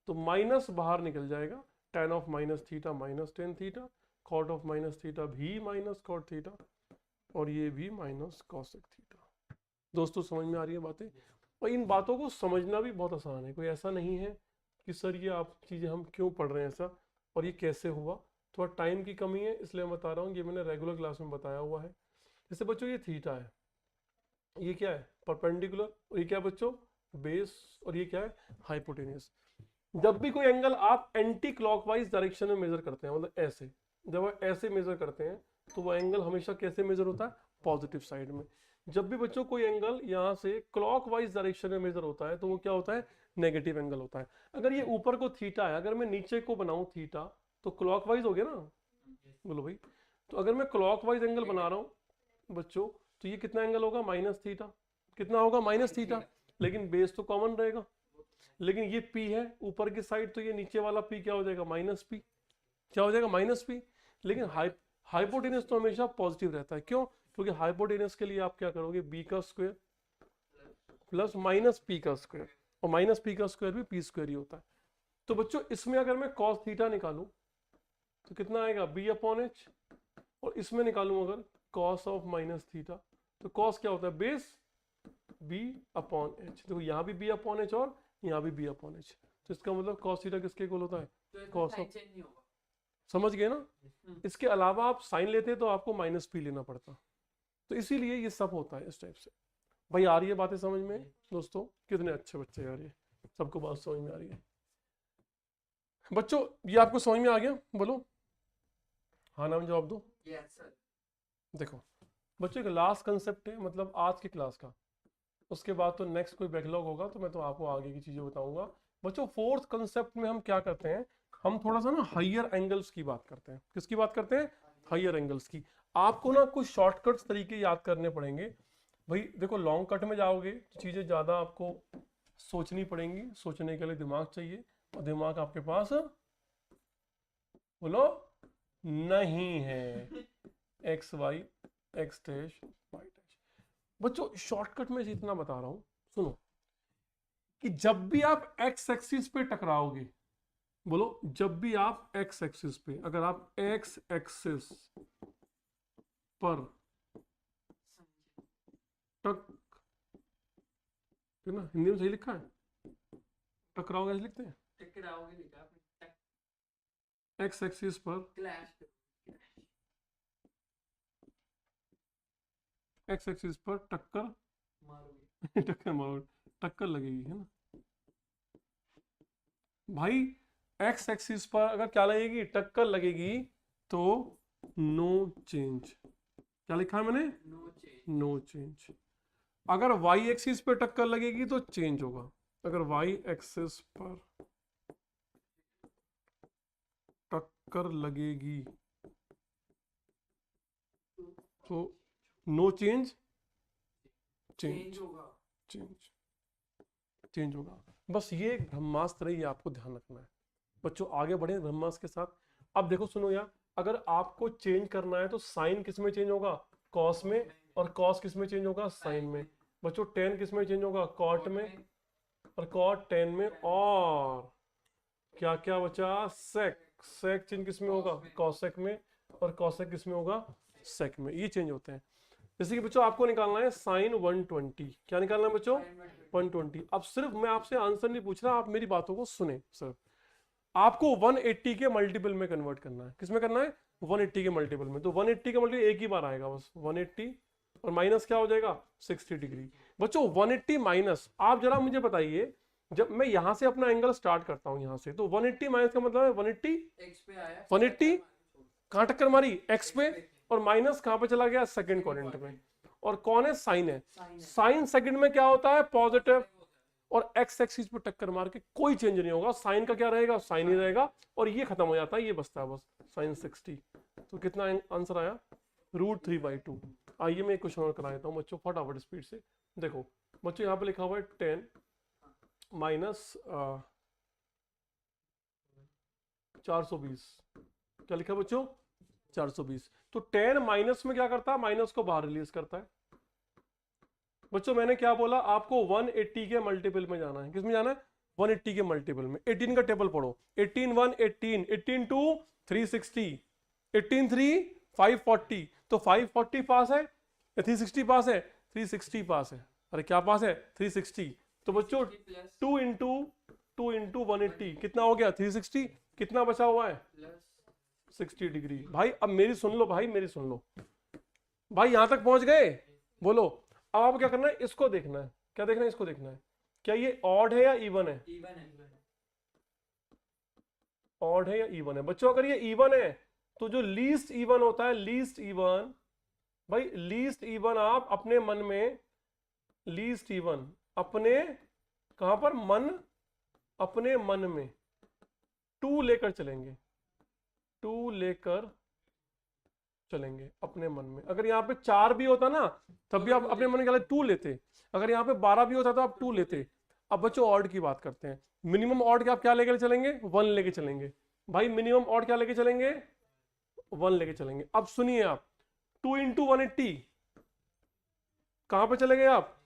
[SPEAKER 1] तो माइनस बाहर निकल जाएगा। tan of minus theta minus tan theta, cot of minus theta भी माइनस कॉट थीटा, और ये भी माइनस कॉसेक थीटा। दोस्तों समझ में आ रही है बातें? और इन बातों को समझना भी बहुत आसान है। कोई ऐसा नहीं है कि सर ये आप चीज़ें हम क्यों पढ़ रहे हैं ऐसा, और ये कैसे हुआ। थोड़ा टाइम की कमी है इसलिए मैं बता रहा हूँ। ये मैंने रेगुलर क्लास में बताया हुआ है। जैसे बच्चों ये थीटा है, ये क्या है? परपेंडिकुलर। और ये क्या बच्चों? बेस। और ये क्या है? हाइपोटेन्यूस। जब भी कोई एंगल आप एंटी क्लॉकवाइज डायरेक्शन में मेजर करते हैं, मतलब ऐसे, जब आप ऐसे मेजर करते हैं तो वो एंगल हमेशा कैसे मेजर होता है, पॉजिटिव साइड में। जब भी बच्चों कोई एंगल यहाँ से क्लॉकवाइज डायरेक्शन में मेजर होता है तो वो क्या होता है, नेगेटिव एंगल होता है। अगर ये ऊपर को थीटा है, अगर मैं नीचे को बनाऊं थीटा तो क्लॉकवाइज हो गया ना, बोलो भाई। तो अगर मैं क्लॉकवाइज एंगल बना रहा हूं बच्चों तो ये कितना एंगल होगा, माइनस थीटा। कितना होगा, माइनस थीटा। लेकिन बेस तो कॉमन रहेगा, लेकिन ये P है ऊपर की साइड, तो ये नीचे वाला P क्या हो जाएगा, माइनस P। क्या हो जाएगा, माइनस P। लेकिन हाइपोटेनस तो हमेशा पॉजिटिव रहता है, क्यों, क्योंकि हाइपोटेनस के लिए आप क्या करोगे, b का स्क्वायर प्लस माइनस p का स्क्वायर, और माइनस p का स्क्वायर भी p स्क्वायर ही होता है। तो बच्चों इसमें अगर मैं cos थीटा निकालूं तो कितना आएगा, b अपॉन एच, और इसमें निकालूं अगर cos ऑफ माइनस थीटा तो cos क्या होता है, बेस b अपॉन एच। देखो यहाँ भी b अपॉन एच और यहाँ भी b अपॉन एच, तो इसका मतलब cos थीटा किसके इक्वल होता है, cos ऑफ, समझ गए ना। इसके अलावा आप साइन लेते तो आपको माइनस p लेना पड़ता, तो इसीलिए ये सब होता है इस टाइप से। भाई आ रही है बातें समझ में दोस्तों, कितने अच्छे बच्चे आ रही है, सबको बात समझ में आ रही है बच्चों, ये आपको समझ में आ गया, बोलो हाँ नाम जवाब दो।
[SPEAKER 2] Yes sir.
[SPEAKER 1] देखो बच्चों एक लास्ट कंसेप्ट है मतलब आज की क्लास का, उसके बाद तो नेक्स्ट कोई बैकलॉग होगा तो मैं तो आपको आगे की चीजें बताऊंगा। बच्चों फोर्थ कंसेप्ट में हम क्या करते हैं, हम थोड़ा सा ना हाइयर एंगल्स की बात करते हैं। किसकी बात करते हैं, हाइयर एंगल्स की। आपको ना कुछ शॉर्टकट्स तरीके याद करने पड़ेंगे। भाई देखो लॉन्ग कट में जाओगे तो चीजें ज्यादा आपको सोचनी पड़ेंगी, सोचने के लिए दिमाग चाहिए, और दिमाग आपके पास बोलो नहीं है, x y x dash y dash. बच्चों शॉर्टकट में इतना बता रहा हूं, सुनो, कि जब भी आप एक्स एक्सिस पे टकराओगे, बोलो जब भी आप एक्स एक्सिस पे, अगर आप एक्स एक्सिस पर टक, ना हिंदी में सही लिखा है, टकराओगे ऐसे लिखते हैं,
[SPEAKER 2] टकराओगे लिखा आपने,
[SPEAKER 1] एक्स एक्सिस पर,
[SPEAKER 2] क्लैश,
[SPEAKER 1] एक्स एक्सिस पर टक्कर
[SPEAKER 2] मारोगे,
[SPEAKER 1] टक्कर मारो, टक्कर लगेगी, है ना भाई। एक्स एक्सिस पर अगर क्या लगेगी, टक्कर लगेगी, तो नो चेंज। क्या लिखा है मैंने,
[SPEAKER 2] नो चेंज,
[SPEAKER 1] नो चेंज। अगर वाई एक्सिस पे टक्कर लगेगी तो चेंज होगा। अगर वाई एक्सिस पर टक्कर लगेगी तो नो चेंज, चेंज
[SPEAKER 2] होगा,
[SPEAKER 1] चेंज चेंज होगा। बस ये एक ब्रह्मास्त्र है, ये आपको ध्यान रखना है बच्चों। आगे बढ़े ब्रह्मास्त्र के साथ। अब देखो सुनो यार, अगर आपको चेंज करना है तो साइन किस में चेंज होगा, कॉस में, और कॉस किस में चेंज होगा, साइन में। बच्चों टेन किस में चेंज होगा, कॉट में, और कॉट टेन में, और क्या क्या बचा, सेक, सेक चेंज किस में होगा, कॉसेक में, और कॉसेक किस में होगा, सेक में। ये चेंज होते हैं। जैसे कि बच्चों आपको निकालना है साइन 120, क्या निकालना है बच्चों, 120। अब सिर्फ मैं आपसे आंसर नहीं पूछ रहा, आप मेरी बातों को सुने सिर्फ। आपको 180 के मल्टीपल में कन्वर्ट करना है। किस में करना है, 180 के मल्टीपल में। तो 180 का मल्टीपल एक ही बार आएगा बस, 180 और माइनस क्या हो जाएगा, 60 डिग्री। बच्चों 180 माइनस, आप जरा मुझे बताइए, जब मैं यहां से अपना एंगल स्टार्ट करता हूं यहां से, तो 180 माइनस का मतलब है 180,
[SPEAKER 2] एक्स पे आया,
[SPEAKER 1] 180 कहां टक्कर मारी, एक्स पे, और माइनस कहां पे चला गया, सेकंड क्वाड्रेंट में। और कौन है, साइन है। साइन सेकंड में क्या होता है, पॉजिटिव, और एक्स एक्सिस पे टक्कर मार के कोई चेंज नहीं होगा, साइन का क्या रहेगा, साइन ही रहेगा, और ये खत्म हो जाता है, ये बचता है बस साइन 60। तो कितना आंसर आया, √3/2। आइए मैं एक क्वेश्चन और करा देता हूँ बच्चों फटाफट स्पीड से। देखो बच्चों यहाँ पे लिखा हुआ है 10 माइनस 420, क्या लिखा है बच्चों, 420। तो 10 माइनस में क्या करता है, माइनस को बाहर रिलीज करता है। बच्चों मैंने क्या बोला, आपको 180 के मल्टीपल में जाना है। किस में जाना है, 180 के मल्टीपल में। 18 का टेबल पढ़ो, 18 1 18, 18 2 360, 18 3 540। तो 540 पास है या 360 पास है, 360 पास है। अरे क्या पास है, 360। तो बच्चों 2 इंटू 180 कितना हो गया, 360। कितना बचा हुआ है, 60 डिग्री। भाई अब मेरी सुन लो, भाई मेरी सुन लो भाई, यहां तक पहुंच गए, बोलो। अब आपको क्या करना है, इसको देखना है। क्या देखना है, इसको देखना है, क्या ये ऑड है या इवन है,
[SPEAKER 2] इवन है,
[SPEAKER 1] ऑड है या इवन है? बच्चों अगर ये इवन है तो जो लीस्ट इवन होता है, लीस्ट इवन, भाई लीस्ट इवन आप अपने मन में, लीस्ट इवन अपने कहां पर, मन, अपने मन में 2 लेकर चलेंगे, 2 लेकर चलेंगे अपने मन में। अगर यहाँ पे 4 भी होता ना तब भी आप अपने मन के 2 लेते, अगर यहाँ पे 12 भी होता तो आप 2 लेते। अब बच्चों ऑड की बात करते हैं। मिनिमम ऑड के आप क्या लेकर चलेंगे? 1 लेके चलेंगे। भाई मिनिमम ऑड क्या लेके चलेंगे? 1 लेके चलेंगे। अब सुनिए आप, 2 इंटू 180 कहां पे चले गए आप?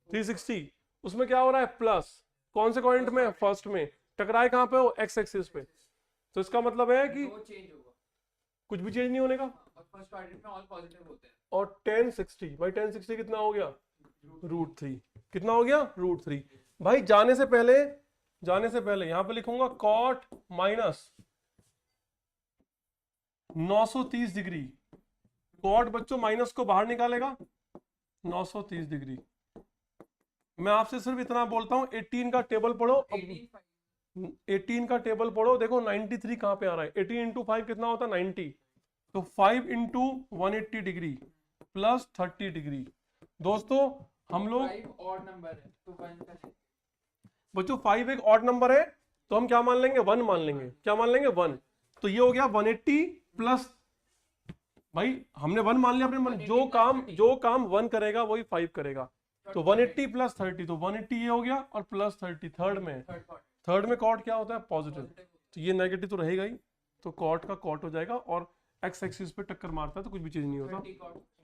[SPEAKER 1] 360। उसमें क्या हो रहा है? प्लस। कौन से क्वाड्रेंट में? फर्स्ट में। टकराए कहां पे हो? एक्स एक्सिस पे। तो इसका मतलब है कि कुछ भी चेंज नहीं होने का।
[SPEAKER 2] फर्स्ट क्वाड्रेंट में ऑल पॉजिटिव होते हैं।
[SPEAKER 1] और 1060, भाई 1060 कितना हो गया? √3। कितना हो गया? √3। भाई जाने से पहले यहां पे लिखूंगा कॉट माइनस 930 डिग्री। कॉट बच्चों माइनस को बाहर निकालेगा 930 डिग्री। मैं आपसे सिर्फ इतना बोलता हूं, 18 का टेबल पढ़ो। 18 का टेबल पढ़ो, देखो 93 कहां पे आ रहा है? 18 इंटू 5 कितना होता है? 90। तो 5 इंटू 180 डिग्री प्लस 30 डिग्री। दोस्तों हम लोग,
[SPEAKER 2] 5 ऑड नंबर है तो 1 का,
[SPEAKER 1] बच्चों 5 एक ऑड नंबर है तो हम क्या मान लेंगे? 1 मान लेंगे। क्या मान लेंगे? 1। तो ये हो गया 180 प्लस, भाई हमने 1 मान लिया अपने मन। जो काम 1 करेगा वही 5 करेगा। तो 180 प्लस 30, तो 180 ये हो गया और प्लस 30 थर्ड में कॉट क्या होता है? पॉजिटिव। तो ये नेगेटिव तो रहेगा ही, तो कॉट का कॉट हो जाएगा और एक्स एक्सिस पे टक्कर मारता है तो कुछ भी चेंज नहीं होता।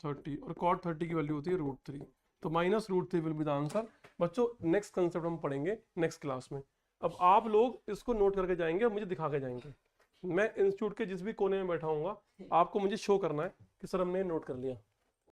[SPEAKER 1] 30 और कॉट 30 की वैल्यू होती है √3। तो minus √3 will be the answer. बच्चों नेक्स्ट कंसेप्ट हम पढ़ेंगे नेक्स्ट क्लास में। अब आप लोग इसको नोट करके जाएंगे और मुझे दिखा के जाएंगे। मैं इंस्टीट्यूट के जिस भी कोने में बैठा हूँ आपको मुझे शो करना है कि सर हमने नोट कर लिया।